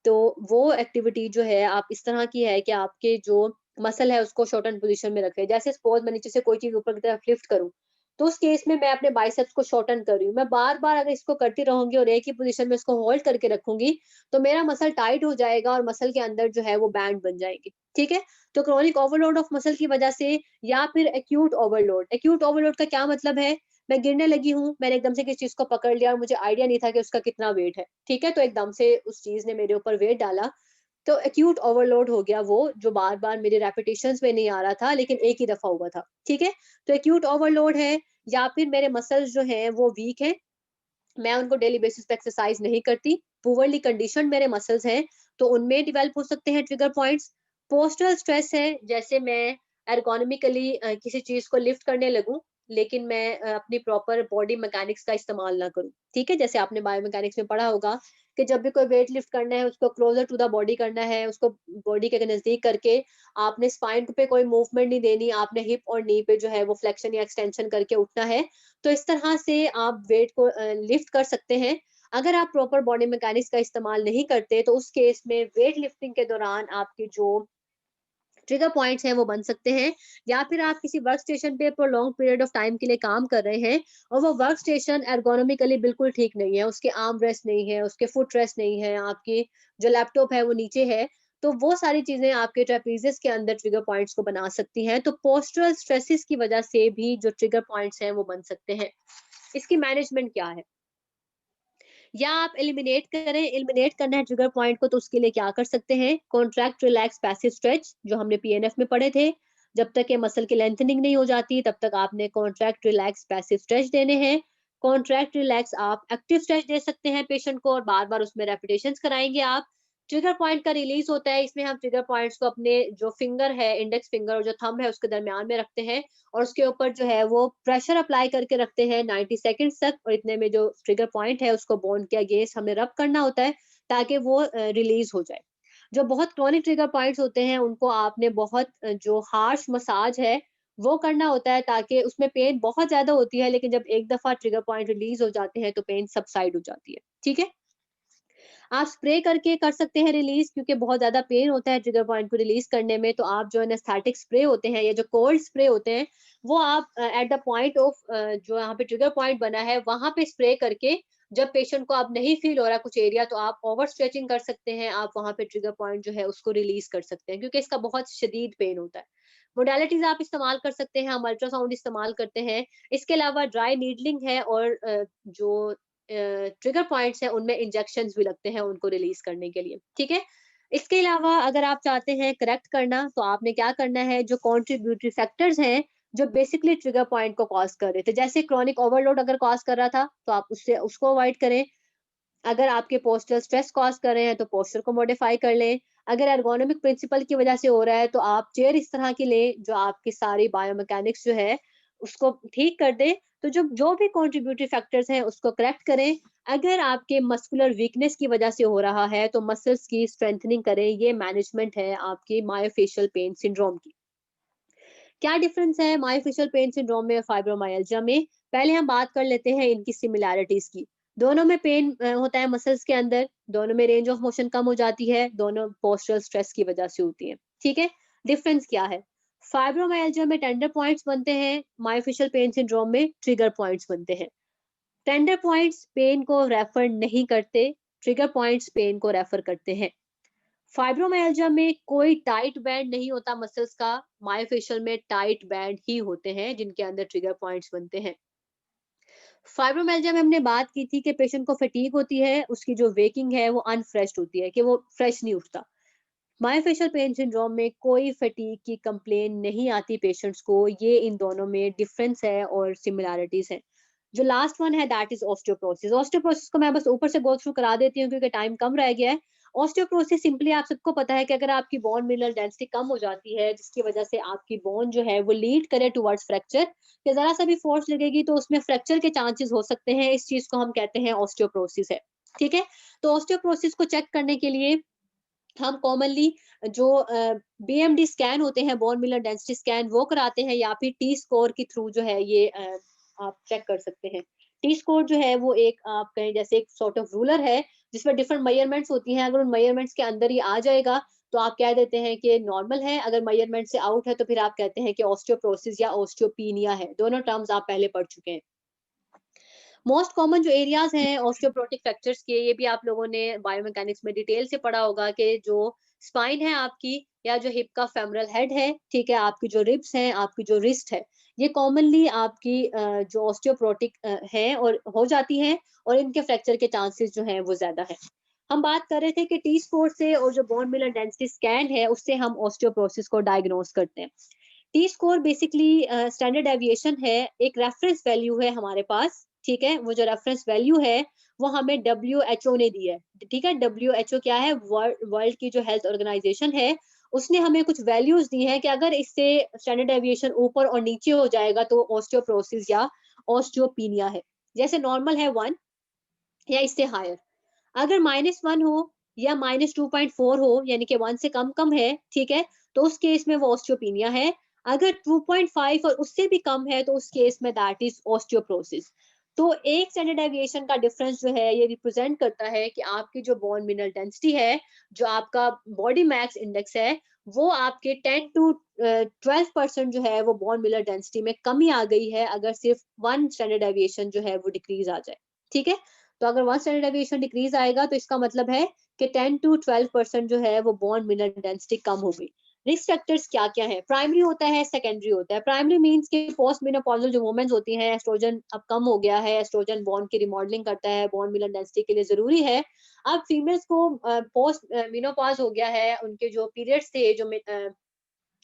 तो वो एक्टिविटी जो है आप इस तरह की है कि आपके जो मसल है उसको शॉर्टन पोजीशन में रखें। जैसे सपोज मैं नीचे से कोई चीज ऊपर की तरफ लिफ्ट करूं, तो उस केस में मैं अपने बाइसेप्स को शॉर्टन कर रही हूँ। मैं बार बार अगर इसको करती रहूंगी और एक ही पोजीशन में इसको होल्ड करके रखूंगी, तो मेरा मसल टाइट हो जाएगा और मसल के अंदर जो है वो बैंड बन जाएंगे, ठीक है। तो क्रॉनिक ओवरलोड ऑफ मसल की वजह से, या फिर एक्यूट ओवरलोड। एक्यूट ओवरलोड का क्या मतलब है, मैं गिरने लगी हूँ, मैंने एकदम से किसी चीज को पकड़ लिया और मुझे आइडिया नहीं था कि उसका कितना वेट है, ठीक है, तो एकदम से उस चीज ने मेरे ऊपर वेट डाला, तो एक्यूट ओवरलोड हो गया वो, जो बार बार मेरे रेपिटेशंस में नहीं आ रहा था लेकिन एक ही दफा हुआ था, ठीक है। तो एक्यूट ओवरलोड है। या फिर मेरे मसल्स जो हैं वो वीक हैं, मैं उनको डेली बेसिस पे एक्सरसाइज नहीं करती, पुअरली कंडीशन मेरे मसल्स हैं, तो उनमें डेवलप हो सकते हैं ट्रिगर पॉइंट्स। पोस्टरल स्ट्रेस है, जैसे मैं एर्गोनॉमिकली किसी चीज को लिफ्ट करने लगूं लेकिन मैं अपनी प्रॉपर बॉडी मैकेनिक्स का इस्तेमाल ना करूं, ठीक है। जैसे आपने बायोमैकेनिक्स में पढ़ा होगा कि जब भी कोई वेट लिफ्ट करना है उसको क्लोजर टू द बॉडी करना है, उसको बॉडी के नजदीक करके, आपने स्पाइन पे कोई मूवमेंट नहीं देनी, आपने हिप और नी पे जो है वो फ्लेक्शन या एक्सटेंशन करके उठना है। तो इस तरह से आप वेट को लिफ्ट कर सकते हैं। अगर आप प्रॉपर बॉडी मैकेनिक्स का इस्तेमाल नहीं करते तो उस केस में वेट लिफ्टिंग के दौरान आपके जो ट्रिगर पॉइंट्स हैं वो बन सकते हैं। या फिर आप किसी वर्क स्टेशन पे प्रोलॉन्ग पीरियड ऑफ टाइम के लिए काम कर रहे हैं और वो वर्क स्टेशन एर्गोनॉमिकली बिल्कुल ठीक नहीं है, उसके आर्म रेस्ट नहीं है, उसके फुट रेस्ट नहीं है, आपकी जो लैपटॉप है वो नीचे है, तो वो सारी चीजें आपके ट्रेपीजियस के अंदर ट्रिगर पॉइंट्स को बना सकती हैं। तो पोस्टरल स्ट्रेसेस की वजह से भी जो ट्रिगर पॉइंट्स हैं वो बन सकते हैं। इसकी मैनेजमेंट क्या है, या आप एलिमिनेट करें, एलिमिनेट करना है ट्रिगर पॉइंट को, तो उसके लिए क्या कर सकते हैं, कॉन्ट्रैक्ट रिलैक्स पैसिव स्ट्रेच, जो हमने पीएनएफ में पढ़े थे। जब तक ये मसल की लेंथनिंग नहीं हो जाती तब तक आपने कॉन्ट्रैक्ट रिलैक्स पैसिव स्ट्रेच देने हैं। कॉन्ट्रैक्ट रिलैक्स आप एक्टिव स्ट्रेच दे सकते हैं पेशेंट को, और बार बार उसमें रेपिटेशंस कराएंगे आप। ट्रिगर पॉइंट का रिलीज होता है, इसमें हम ट्रिगर पॉइंट्स को अपने जो फिंगर है, इंडेक्स फिंगर और जो थंब है उसके दरमियान में रखते हैं, और उसके ऊपर जो है वो प्रेशर अप्लाई करके रखते हैं 90 सेकंड्स तक, और इतने में जो ट्रिगर पॉइंट है उसको बोन के अगेंस्ट हमने रब करना होता है ताकि वो रिलीज हो जाए। जो बहुत क्रॉनिक ट्रिगर पॉइंट्स होते हैं उनको आपने बहुत जो हार्श मसाज है वो करना होता है, ताकि उसमें पेन बहुत ज्यादा होती है लेकिन जब एक दफा ट्रिगर पॉइंट रिलीज हो जाते हैं तो पेन सबसाइड हो जाती है, ठीक है। आप स्प्रे करके कर सकते हैं रिलीज, क्योंकि बहुत ज्यादा पेन होता है ट्रिगर पॉइंट को रिलीज करने में, तो आप जो एनेस्थेटिक स्प्रे होते हैं या जो कोल्ड स्प्रे होते हैं वो आप एट द पॉइंट ऑफ जो यहाँ पे ट्रिगर पॉइंट बना है वहां पे स्प्रे करके, जब पेशेंट को अब नहीं फील हो रहा कुछ एरिया तो आप ओवर स्ट्रेचिंग कर सकते हैं, आप वहां पे ट्रिगर पॉइंट जो है उसको रिलीज कर सकते हैं, क्योंकि इसका बहुत शदीद पेन होता है। मोडालिटीज आप इस्तेमाल कर सकते हैं, हम अल्ट्रासाउंड इस्तेमाल करते हैं, इसके अलावा ड्राई नीडलिंग है, और जो ट्रिगर पॉइंट्स हैं उनमें इंजेक्शंस भी लगते हैं उनको रिलीज करने के लिए, ठीक है। इसके अलावा अगर आप चाहते हैं करेक्ट करना तो आपने क्या करना है, जो कॉन्ट्रीब्यूटरी फैक्टर्स हैं जो बेसिकली ट्रिगर पॉइंट को कॉज कर रहे थे, जैसे क्रॉनिक ओवरलोड अगर कॉज कर रहा था तो आप उससे उसको अवॉइड करें। अगर आपके पोस्टर स्ट्रेस कॉज कर रहे हैं तो पोस्टर को मॉडिफाई कर लें। अगर एर्गोनॉमिक प्रिंसिपल की वजह से हो रहा है तो आप चेयर इस तरह की लें जो आपकी सारी बायोमैकेनिक्स जो है उसको ठीक कर दें। तो जो भी कॉन्ट्रीब्यूटरी फैक्टर्स हैं उसको करेक्ट करें। अगर आपके मस्कुलर वीकनेस की वजह से हो रहा है तो मसल्स की स्ट्रेंथनिंग करें। ये मैनेजमेंट है आपकी मायोफेशियल पेन सिंड्रोम की। क्या डिफरेंस है मायोफेशियल पेन सिंड्रोम में और फाइब्रोमाइल्जिया में? पहले हम बात कर लेते हैं इनकी सिमिलैरिटीज की। दोनों में पेन होता है मसल्स के अंदर, दोनों में रेंज ऑफ मोशन कम हो जाती है, दोनों पोस्चरल स्ट्रेस की वजह से होती है। ठीक है, डिफरेंस क्या है? फाइब्रोमाइल्जिया में टेंडर पॉइंट्स बनते हैं, मायोफेशियल पेन सिंड्रोम में ट्रिगर पॉइंट्स बनते हैं। टेंडर पॉइंट्स पेन को रेफर नहीं करते, ट्रिगर पॉइंट्स पेन को रेफर करते हैं। फाइब्रोमाइल्जिया में कोई टाइट बैंड नहीं होता मसल्स का, मायोफेशियल में टाइट बैंड ही होते हैं जिनके अंदर ट्रिगर पॉइंट्स बनते हैं। फाइब्रोमाइल्जिया में हमने बात की थी कि पेशेंट को फटीग होती है, उसकी जो वेकिंग है वो अनफ्रेश्ड होती है, कि वो फ्रेश नहीं उठता। मायोफेशियल पेन सिंड्रोम में कोई फटीग की कंप्लेन नहीं आती पेशेंट्स को। ये इन दोनों में डिफरेंस है और सिमिलैरिटीज हैं। जो लास्ट वन है दैट इज ऑस्टियोपोरोसिस। ऑस्टियोपोरोसिस को मैं बस ऊपर से गो थ्रू करा देती हूँ क्योंकि टाइम कम रह गया है। ऑस्टियोपोरोसिस सिंपली आप सबको पता है कि अगर आपकी बोन मिनरल डेंसिटी कम हो जाती है जिसकी वजह से आपकी बोन जो है वो लीड करे टुवर्ड्स फ्रैक्चर, कि जरा सा भी फोर्स लगेगी तो उसमें फ्रैक्चर के चांसेस हो सकते हैं। इस चीज को हम कहते हैं ऑस्टियोपोरोसिस है। ठीक है, तो ऑस्टियोपोरोसिस को चेक करने के लिए हम कॉमनली जो बीएमडी स्कैन होते हैं, बोन मिनरल डेंसिटी स्कैन, वो कराते हैं या फिर टी स्कोर के थ्रू जो है ये आप चेक कर सकते हैं। टी स्कोर जो है वो एक आप कहें जैसे एक सॉर्ट ऑफ रूलर है जिसमें डिफरेंट मेजरमेंट्स होती हैं। अगर उन मेजरमेंट्स के अंदर ही आ जाएगा तो आप कह देते हैं कि नॉर्मल है, अगर मेजरमेंट से आउट है तो फिर आप कहते हैं कि ऑस्टियोपोरोसिस या ऑस्टियोपीनिया है। दोनों टर्म्स आप पहले पढ़ चुके हैं। मोस्ट कॉमन जो एरियाज हैं ऑस्टियोपोरोटिक फ्रैक्चर्स के, ये भी आप लोगों ने बायोमैकेनिक्स में डिटेल से पढ़ा होगा कि जो स्पाइन है आपकी या जो हिप का फेमरल हेड है, ठीक है, आपकी जो रिब्स हैं, आपकी जो रिस्ट है, ये कॉमनली आपकी जो ऑस्टियोपोरोटिक है और हो जाती हैं और इनके फ्रैक्चर के चांसेस जो हैं वो ज्यादा है। हम बात कर रहे थे कि टी स्कोर से और जो बोन मिनरल डेंसिटी स्कैन है उससे हम ऑस्टियोपोरोसिस को डायग्नोस करते हैं। T score basically standard deviation है, एक रेफरेंस वैल्यू है हमारे पास। ठीक है, वो जो रेफरेंस वैल्यू है वो हमें WHO ने दी है। ठीक है, WHO क्या है? वर्ल्ड की जो हेल्थ ऑर्गेनाइजेशन है उसने हमें कुछ वैल्यूज दी हैं कि अगर इससे स्टैंडर्ड डेविएशन ऊपर और नीचे हो जाएगा तो ऑस्टियोपोरोसिस या ऑस्टियोपीनिया है। जैसे नॉर्मल है 1 या इससे हायर, अगर -1 हो या -2.4 हो यानी कि 1 से कम कम है, ठीक है, तो उस केस में वो ऑस्टियोपीनिया है। अगर 2.5 और उससे भी कम है तो उस केस में दैट इज ऑस्टियोपोरोसिस। तो एक स्टैंडर्ड डेविएशन का डिफरेंस जो है ये रिप्रेजेंट करता है कि आपकी जो बोन मिनरल डेंसिटी है, जो आपका बॉडी मैक्स इंडेक्स है, वो आपके 10 to 12% जो है वो बोन मिनरल डेंसिटी में कमी आ गई है अगर सिर्फ 1 स्टैंडर्ड डेविएशन जो है वो डिक्रीज आ जाए। ठीक है, तो अगर 1 स्टैंडर्ड डेविएशन डिक्रीज आएगा तो इसका मतलब है कि 10 to 12% जो है वो बोन मिनरल डेंसिटी कम हो गई। रिस्क फैक्टर्स क्या क्या है? प्राइमरी होता है, सेकेंडरी होता है। प्राइमरी मींस कि पोस्ट मेनोपॉजल जो वुमेन्स होती हैं, एस्ट्रोजन अब कम हो गया है, एस्ट्रोजन बोन की रिमॉडलिंग करता है, बोन मिनरल डेंसिटी के लिए जरूरी है। अब फीमेल्स को पोस्ट मेनोपॉज हो गया है, उनके जो पीरियड्स थे, जो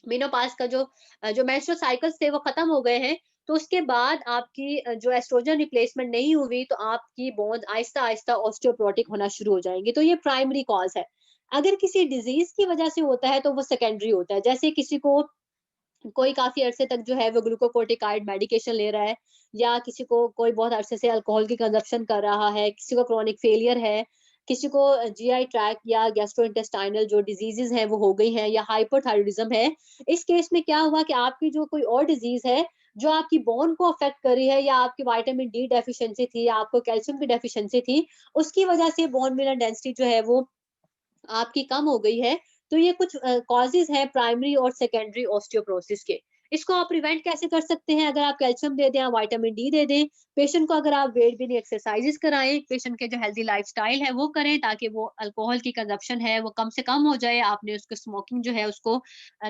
मेनोपाज का जो मेंस्ट्रुअल साइकिल्स थे वो खत्म हो गए हैं, तो उसके बाद आपकी जो एस्ट्रोजन रिप्लेसमेंट नहीं हुई तो आपकी बोन आहिस्ता आहिस्ता ऑस्टियोपोरोटिक होना शुरू हो जाएंगी। तो ये प्राइमरी कॉज है। अगर किसी डिजीज की वजह से होता है तो वो सेकेंडरी होता है। जैसे किसी को कोई काफी अरसे तक जो है वो ग्लूकोकोर्टिकाइड मेडिकेशन ले रहा है, या किसी को कोई बहुत अरसे से अल्कोहल की कंजप्शन कर रहा है, किसी को क्रोनिक फेलियर है, किसी को जीआई ट्रैक या गैस्ट्रोइंटेस्टाइनल जो डिजीजेज हैं वो हो गई हैं, या हाइपोथायरॉयडिज्म है। इस केस में क्या हुआ कि आपकी जो कोई और डिजीज है जो आपकी बोन को अफेक्ट कर रही है, या आपकी विटामिन डी डेफिशिएंसी थी, या आपको कैल्शियम की डेफिशिएंसी थी, उसकी वजह से बोन मिनरल डेंसिटी जो है वो आपकी कम हो गई है। तो ये कुछ कॉजेज हैं प्राइमरी और सेकेंडरी ऑस्टियोपोरोसिस के। इसको आप प्रिवेंट कैसे कर सकते हैं? अगर आप कैल्शियम दे दें, विटामिन डी दे दें, पेशेंट को अगर आप वेट बेरिंग एक्सरसाइजेस कराएं, पेशेंट के जो हेल्दी लाइफस्टाइल है वो करें ताकि वो अल्कोहल की कंजप्शन है वो कम से कम हो जाए। आपने उसको स्मोकिंग जो है उसको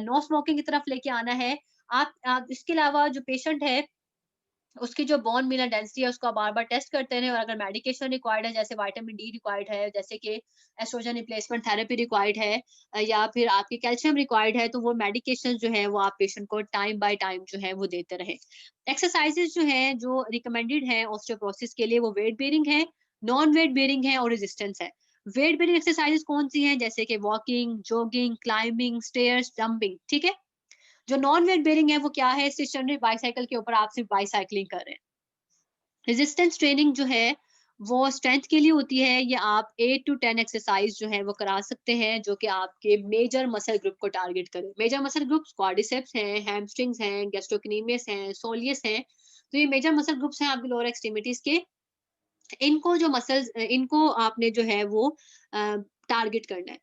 नो स्मोकिंग की तरफ लेके आना है। आप इसके अलावा जो पेशेंट है उसकी जो बोन मिनरल डेंसिटी है उसको आप बार-बार टेस्ट करते रहें, और अगर मेडिकेशन रिक्वायर्ड है जैसे विटामिन डी रिक्वायर्ड है, जैसे कि एस्ट्रोजन रिप्लेसमेंट थेरेपी रिक्वायर्ड है, या फिर आपकी कैल्शियम रिक्वायर्ड है, तो वो मेडिकेशन जो है वो आप पेशेंट को टाइम बाय टाइम जो है वो देते रहें। एक्सरसाइजेज जो हैं जो रिकमेंडेड हैं ऑस्टियोपोरोसिस के लिए वो वेट बेयरिंग है, नॉन वेट बेयरिंग है और रेजिस्टेंस है। वेट बेयरिंग एक्सरसाइजेज कौन सी हैं? जैसे कि walking, jogging, climbing, stairs, jumping. ठीक है, जो नॉन वेट बेरिंग है वो क्या है, स्टेशनरी बाईसाइकिल के ऊपर आप सिर्फ बाईसाइकिलिंग कर रहे हैं। रेजिस्टेंस ट्रेनिंग जो है वो स्ट्रेंथ के लिए होती है, ये आप 8 to 10 एक्सरसाइज जो है वो करा सकते हैं जो कि आपके मेजर मसल ग्रुप को टारगेट करे। मेजर मसल ग्रुप क्वाड्रिसेप्स हैं, हैमस्ट्रिंग्स हैं, गैस्ट्रोक्नेमियस हैं, सोलियस हैं। तो ये मेजर मसल ग्रुप्स हैं आपके लोअर एक्सट्रीमिटीज के। इनको जो मसल्स इनको आपने जो है वो टारगेट करना है।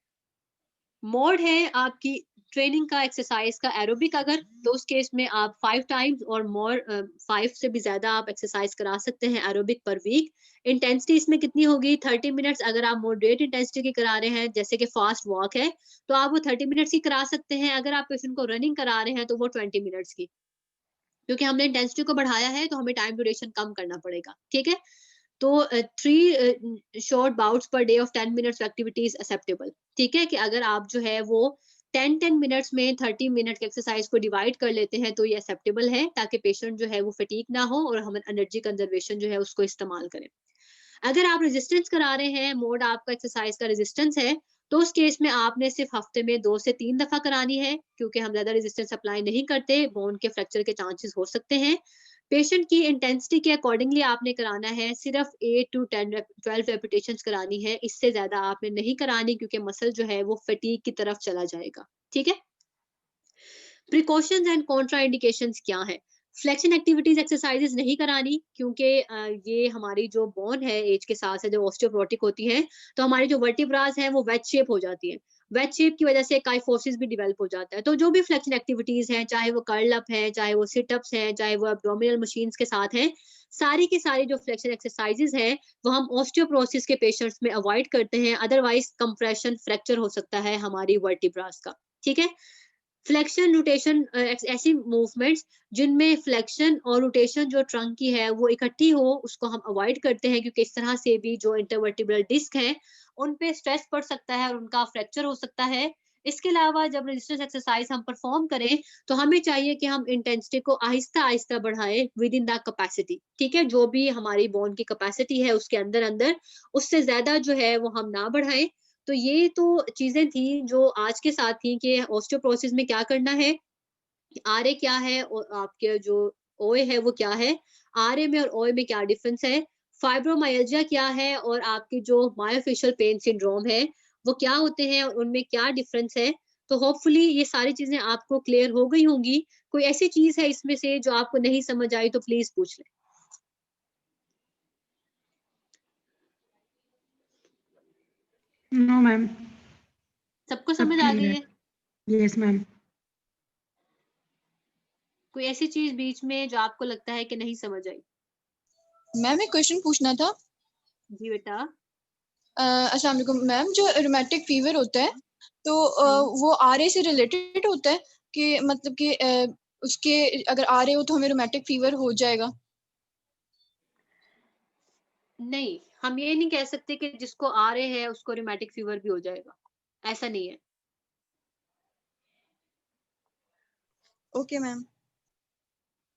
मोड है आपकी ट्रेनिंग का, एक्सरसाइज का एरोबिक अगर, तो उस केस में आप 5 टाइम्स और मोर 5 से भी ज्यादा आप एक्सरसाइज करा सकते हैं एरोबिक पर वीक। इंटेंसिटी इसमें कितनी होगी, 30 मिनट्स। अगर आप मॉडरेट इंटेंसिटी की करा रहे हैं जैसे कि फास्ट वॉक है तो आप वो 30 मिनट्स की करा सकते हैं। अगर आप पेशेंट को रनिंग करा रहे हैं तो वो 20 मिनट्स की, क्योंकि हमने इंटेंसिटी को बढ़ाया है तो हमें टाइम ड्यूरेशन कम करना पड़ेगा। ठीक है, तो 3 short bouts per day of 10 minutes activity is acceptable. ठीक है, कि अगर आप जो है वो 10 मिनट्स में 30 मिनट की एक्सरसाइज को डिवाइड कर लेते हैं तो ये एक्सेप्टेबल है, ताकि पेशेंट जो है वो फटीक ना हो और हम एनर्जी कंजर्वेशन जो है उसको इस्तेमाल करें। अगर आप रेजिस्टेंस करा रहे हैं, मोड आपका एक्सरसाइज का रेजिस्टेंस है, तो उस केस में आपने सिर्फ हफ्ते में 2 से 3 दफा करानी है, क्योंकि हम ज्यादा रेजिस्टेंस अप्लाई नहीं करते, बोन के फ्रैक्चर के चांसेस हो सकते हैं। पेशेंट की इंटेंसिटी के अकॉर्डिंगली आपने कराना है, सिर्फ 8 to 12 रेपिटेशंस करानी है, इससे ज्यादा आपने नहीं करानी, क्योंकि मसल जो है वो फटीग की तरफ चला जाएगा। ठीक है, प्रिकॉशंस एंड कॉन्ट्रा इंडिकेशंस क्या है। फ्लेक्शन एक्टिविटीज एक्सरसाइजेस नहीं करानी, क्योंकि ये हमारी जो बोन है एज के साथ साथ जो ऑस्टियोपोरोटिक होती है, तो हमारी जो वर्टिब्रास हैं वो वेज शेप हो जाती है। वेज शेप की वजह से काइफोसिस भी डेवलप हो जाता है। तो जो भी फ्लेक्शन एक्टिविटीज हैं, चाहे वो कर्ल अप है, चाहे वो सिट अप्स हैं, चाहे वो एब्डोमिनल मशीन्स के साथ हैं, सारी की सारी जो फ्लेक्शन एक्सरसाइजेस हैं वो हम ऑस्टियोपोरोसिस के पेशेंट्स में अवॉइड करते हैं। अदरवाइज कंप्रेशन फ्रैक्चर हो सकता है हमारी वर्टिब्रास का। ठीक है, फ्लेक्शन रोटेशन ऐसी मूवमेंट्स जिनमें फ्लेक्शन और रोटेशन जो ट्रंक की है वो इकट्ठी हो, उसको हम अवॉइड करते हैं, क्योंकि इस तरह से भी जो इंटरवर्टिब्रल डिस्क है उन पे स्ट्रेस पड़ सकता है और उनका फ्रैक्चर हो सकता है। इसके अलावा जब रेजिस्टेंस एक्सरसाइज हम परफॉर्म करें तो हमें चाहिए कि हम इंटेंसिटी को आहिस्ता आहिस्ता बढ़ाएं विद इन द कैपेसिटी। ठीक है, जो भी हमारी बोन की कैपेसिटी है उसके अंदर अंदर, उससे ज्यादा जो है वो हम ना बढ़ाएं। तो ये तो चीजें थी जो आज के साथ थी कि ऑस्टियोपोरोसिस में क्या करना है, आरए क्या है और आपके जो ओए है वो क्या है, आरए में और ओए में क्या डिफरेंस है, फाइब्रोमाइल्जिया क्या है और आपकी जो मायोफेशियल पेन सिंड्रोम है वो क्या होते हैं और उनमें क्या डिफरेंस है। तो होपफुली ये सारी चीजें आपको क्लियर हो गई होंगी। कोई ऐसी चीज है इसमें से जो आपको नहीं समझ आई तो प्लीज पूछ लें। नो मैम, सबको सब समझ आ गई क्लियर है? है। Yes ma'am. कोई ऐसी चीज बीच में जो आपको लगता है कि नहीं समझ आई? मैम एक क्वेश्चन पूछना था। जी बेटा। अस्सलाम वालेकुम मैम, जो रूमेटिक फीवर होता है तो वो आरए से रिलेटेड होता है कि मतलब कि उसके अगर आरए हो तो हमें रूमेटिक फीवर हो जाएगा? नहीं, हम ये नहीं कह सकते कि जिसको आ रहे हैं उसको रूमेटिक फीवर भी हो जाएगा, ऐसा नहीं है। Okay ma'am.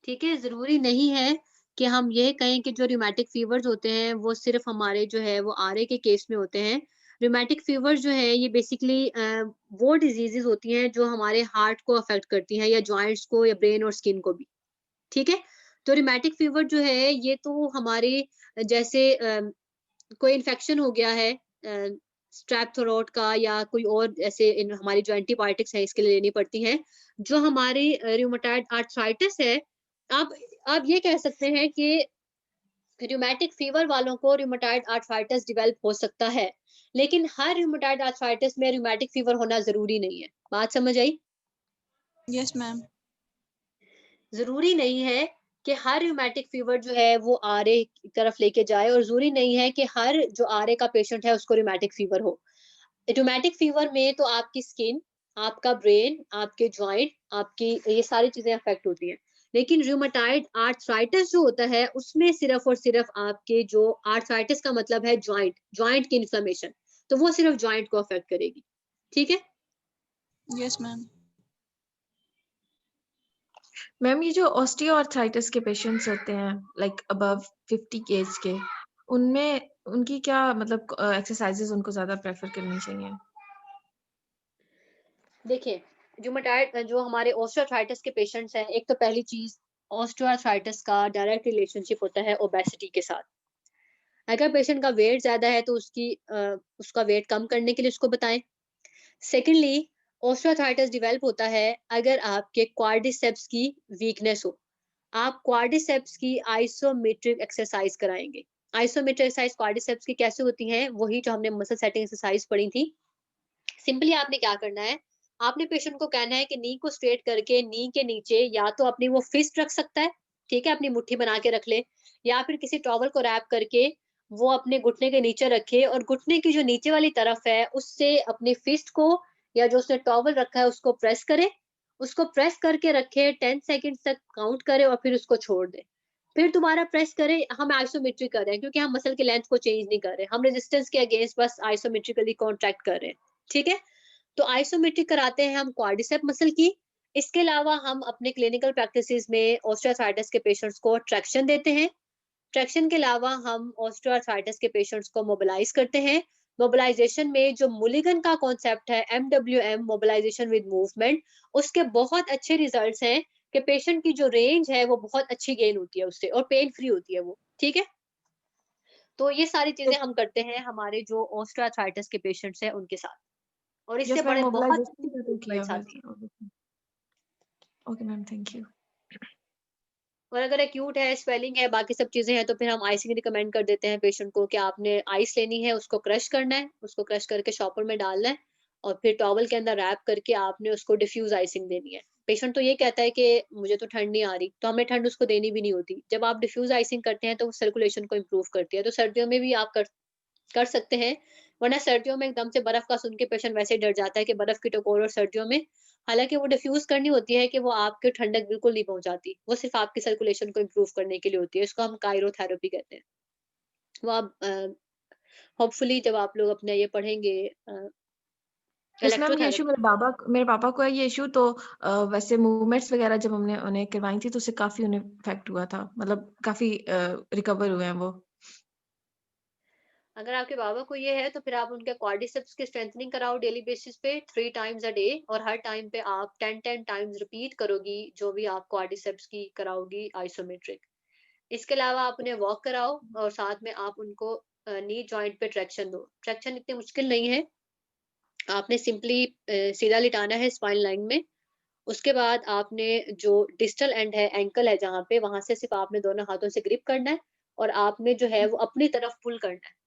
ठीक है, जरूरी नहीं है कि हम ये कहें कि जो रूमेटिक फीवर्स होते हैं वो सिर्फ हमारे जो है वो आरए के केस में होते हैं। रूमेटिक फीवर जो है ये बेसिकली वो डिजीजेस होती हैं जो हमारे हार्ट को अफेक्ट करती हैं, या जॉइंट्स को, या ब्रेन और स्किन को भी। ठीक है, तो रूमेटिक फीवर जो है ये तो हमारे जैसे कोई इन्फेक्शन हो गया है स्ट्रेप थ्रोट का, या कोई और ऐसे हमारी जो एंटीबायोटिक्स है इसके लिए लेनी पड़ती हैं। जो हमारी रूमेटॉइड आर्थराइटिस है, आप ये कह सकते हैं कि रूमेटिक फीवर वालों को रूमेटॉइड आर्थराइटिस डेवलप हो सकता है, लेकिन हर रूमेटॉइड आर्थराइटिस में रूमेटिक फीवर होना जरूरी नहीं है। बात समझ आई? Yes ma'am. जरूरी नहीं है कि हर रूमेटिक फीवर जो है वो आरए की तरफ लेके जाए, और जरूरी नहीं है कि हर जो आरए का पेशेंट है उसको रूमेटिक फीवर हो। रूमेटिक फीवर में तो आपकी स्किन, आपका ब्रेन, आपके जॉइंट, आपकी ये सारी चीजें अफेक्ट होती हैं। लेकिन रूमेटाइड आर्थराइटिस जो होता है उसमें सिर्फ और सिर्फ आपके जो आर्थराइटिस का मतलब है जॉइंट की इन्फ्लेमेशन, तो वो सिर्फ जॉइंट को अफेक्ट करेगी। ठीक है, यस मैम। मैम ये जो ऑस्टियोआर्थराइटिस के पेशेंट्स होते हैं लाइक अबव 50 एज के, उनमें उनकी क्या मतलब एक्सरसाइजेस उनको ज्यादा प्रेफर करनी चाहिए? देखिए जो हमारे ऑस्टियोआर्थराइटिस के पेशेंट्स हैं, एक तो पहली चीज ऑस्टियोआर्थराइटिस का डायरेक्ट रिलेशनशिप होता है ओबेसिटी के साथ। अगर पेशेंट का वेट ज्यादा है तो उसका वेट कम करने के लिए उसको बताएं। सेकेंडली, ऑस्टियोआर्थराइटिस डेवलप होता है अगर आपके क्वाड्रिसेप्स की वीकनेस हो। आप क्वाड्रिसेप्स की आइसोमेट्रिक एक्सरसाइज कराएंगे। आइसोमेट्रिक एक्सरसाइज क्वाड्रिसेप्स की कैसे होती हैं? वही जो हमने मसल सेटिंग एक्सरसाइज पढ़ी थी। सिंपली आपने क्या करना है, आपने पेशेंट को कहना है कि नी को स्ट्रेट करके नी के नीचे या तो अपनी वो फिस्ट रख सकता है, ठीक है, अपनी मुट्ठी बना के रख ले, या फिर किसी टॉवल को रैप करके वो अपने घुटने के नीचे रखे और घुटने की जो नीचे वाली तरफ है उससे अपनी फिस्ट को या जो उसने टॉवल रखा है उसको प्रेस करे। उसको प्रेस करके रखे, 10 सेकंड्स तक काउंट करे और फिर उसको छोड़ दे। फिर दोबारा प्रेस करे। हम आइसोमेट्रिक कर रहे हैं क्योंकि हम मसल के लेंथ को चेंज नहीं कर रहे, हम रेजिस्टेंस के अगेंस्ट बस आइसोमेट्रिकली कॉन्ट्रैक्ट कर रहे हैं, ठीक है। तो आइसोमेट्रिक कराते हैं हम क्वाड्रिसेप मसल की। इसके अलावा हम अपने क्लिनिकल प्रैक्टिसेस में ऑस्टियोआर्थराइटिस के पेशेंट्स को ट्रैक्शन देते हैं। ट्रैक्शन के अलावा हम ऑस्टियोआर्थराइटिस के पेशेंट्स को मोबिलाइज करते हैं। मोबिलाइजेशन में जो मुलिगन का कॉन्सेप्ट है MWM, मोबिलाइजेशन विद मूवमेंट, उसके बहुत अच्छे रिजल्ट्स हैं कि पेशेंट की जो रेंज है वो बहुत अच्छी गेन होती है उससे और पेन फ्री होती है वो, ठीक है। तो ये सारी चीजें हम करते हैं हमारे जो ऑस्टियोआर्थराइटिस के पेशेंट्स हैं उनके साथ, और इससे यस मैम, बड़े बहुत मोबिलाइजेशन का तो किया improvements आती हैं। फिर। Okay ma'am, thank you. और अगर एक्यूट है, स्वेलिंग है, बाकी सब चीजें हैं तो फिर हम आइसिंग रिकमेंड कर देते हैं पेशेंट को कि आपने आइस लेनी है, उसको क्रश करना है, उसको क्रश करके शॉपर में डालना है और फिर टॉवल के अंदर रैप करके आपने उसको डिफ्यूज आइसिंग देनी है। पेशेंट तो ये कहता है कि मुझे तो ठंड नहीं आ रही, तो हमें ठंड उसको देनी भी नहीं होती। जब आप डिफ्यूज आइसिंग करते हैं तो वो सर्कुलेशन को इम्प्रूव करती है, तो सर्दियों में भी आप कर सकते हैं। वरना सर्दियों में एकदम से बर्फ का सुन के पेशेंट वैसे ही डर जाता है कि बर्फ की टकोर, और सर्दियों में हालांकि वो डिफ्यूज करनी होती है कि वो आपके ठंडक बिल्कुल नहीं पहुंचाती, वो सिर्फ आपकी सर्कुलेशन को इम्प्रूव करने के लिए होती है। इसको हम कायरोथेरेपी कहते हैं। वो आप होपफुली जब आप लोग अपने ये पढ़ेंगे यस मैम, ये इशू इलेक्ट्रोथेरेपी। मेरे पापा को है ये इशू, तो वैसे मूवमेंट्स वगैरह जब हमने उन्हें करवाई थी तो उससे काफी उन्हें इफेक्ट हुआ था, मतलब काफी रिकवर हुए हैं वो। अगर आपके बाबा को ये है तो फिर आप उनके क्वाड्रिसेप्स की स्ट्रेंथनिंग कराओ डेली बेसिस पे 3 टाइम्स अ डे, और हर टाइम पे आप 10 टाइम्स रिपीट करोगी जो भी आप क्वाड्रिसेप्स की कराओगी आइसोमेट्रिक। इसके अलावा आप उन्हें वॉक कराओ और साथ में आप उनको नी जॉइंट पे ट्रैक्शन दो। ट्रैक्शन इतनी मुश्किल नहीं है, आपने सिंपली सीधा लिटाना है स्पाइन लाइन में। उसके बाद आपने जो डिस्टल एंड है, एंकल है जहाँ पे, वहां से सिर्फ आपने दोनों हाथों से ग्रिप करना है और आपने जो है वो अपनी तरफ पुल करना है,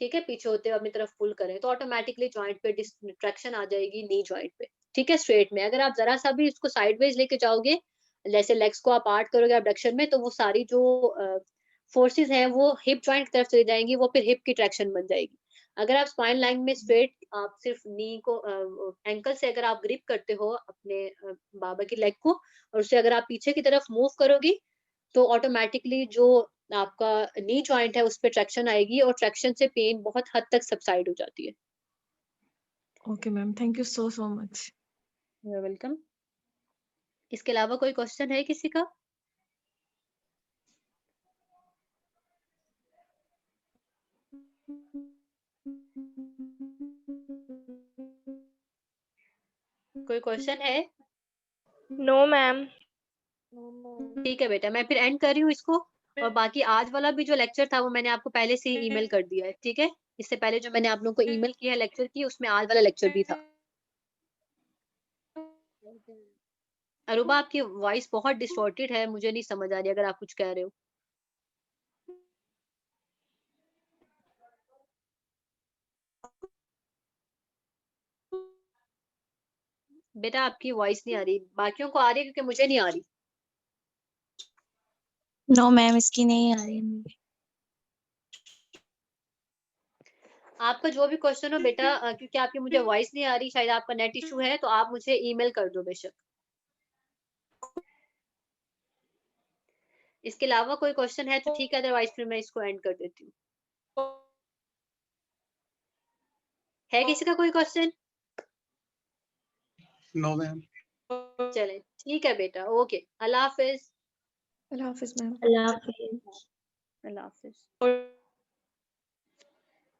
ठीक है, पीछे होते हुए अपनी तरफ पुल करें तो ऑटोमेटिकली जॉइंट पे ट्रैक्शन आ जाएगी नी जॉइंट पे, ठीक है, स्ट्रेट में। अगर आप जरा सा भी इसको साइडवेज लेके जाओगे, जैसे लेग्स को आप आर्ट करोगे abduction में, तो वो सारी जो फोर्सेस हैं वो हिप जॉइंट की तरफ चली जाएंगी, वो फिर हिप की ट्रैक्शन बन जाएगी। अगर आप स्पाइन लाइन में स्ट्रेट, आप सिर्फ नी को एंकल से अगर आप ग्रिप करते हो अपने बाबा की लेग को, और उससे अगर आप पीछे की तरफ मूव करोगी तो ऑटोमेटिकली जो आपका नी जॉइंट है उस पे ट्रैक्शन आएगी और ट्रैक्शन से पेन बहुत हद तक सबसाइड हो जाती है। Okay ma'am, thank you so much. You are welcome. इसके अलावा कोई क्वेश्चन है किसी का? कोई क्वेश्चन है? No ma'am. ठीक है बेटा, मैं फिर एंड कर रही हूँ इसको। और बाकी आज वाला भी जो लेक्चर था वो मैंने आपको पहले से ही ईमेल कर दिया है, ठीक है। इससे पहले जो मैंने आप लोगों को ईमेल किया है लेक्चर की, उसमें आज वाला लेक्चर भी था। अरुबा, आपकी वॉइस बहुत डिस्टॉर्टेड है, मुझे नहीं समझ आ रही अगर आप कुछ कह रहे हो। बेटा आपकी वॉइस नहीं आ रही, बाकियों को आ रही है क्योंकि मुझे नहीं आ रही। नो मैम, इसकी नहीं आ रही है। आपका जो भी क्वेश्चन हो बेटा, क्योंकि आपकी मुझे वॉइस नहीं आ रही, शायद आपका नेट इशू है, तो आप मुझे ईमेल कर दो बेशक। इसके अलावा कोई क्वेश्चन है तो ठीक है, अदरवाइज फिर मैं इसको एंड कर देती हूँ। है किसी का कोई क्वेश्चन? No ma'am. चले ठीक है बेटा, ओके, अल्लाह हाफिज। अल्लाह हाफिज मैम। अल्लाह हाफिज। अल्लाह हाफिज।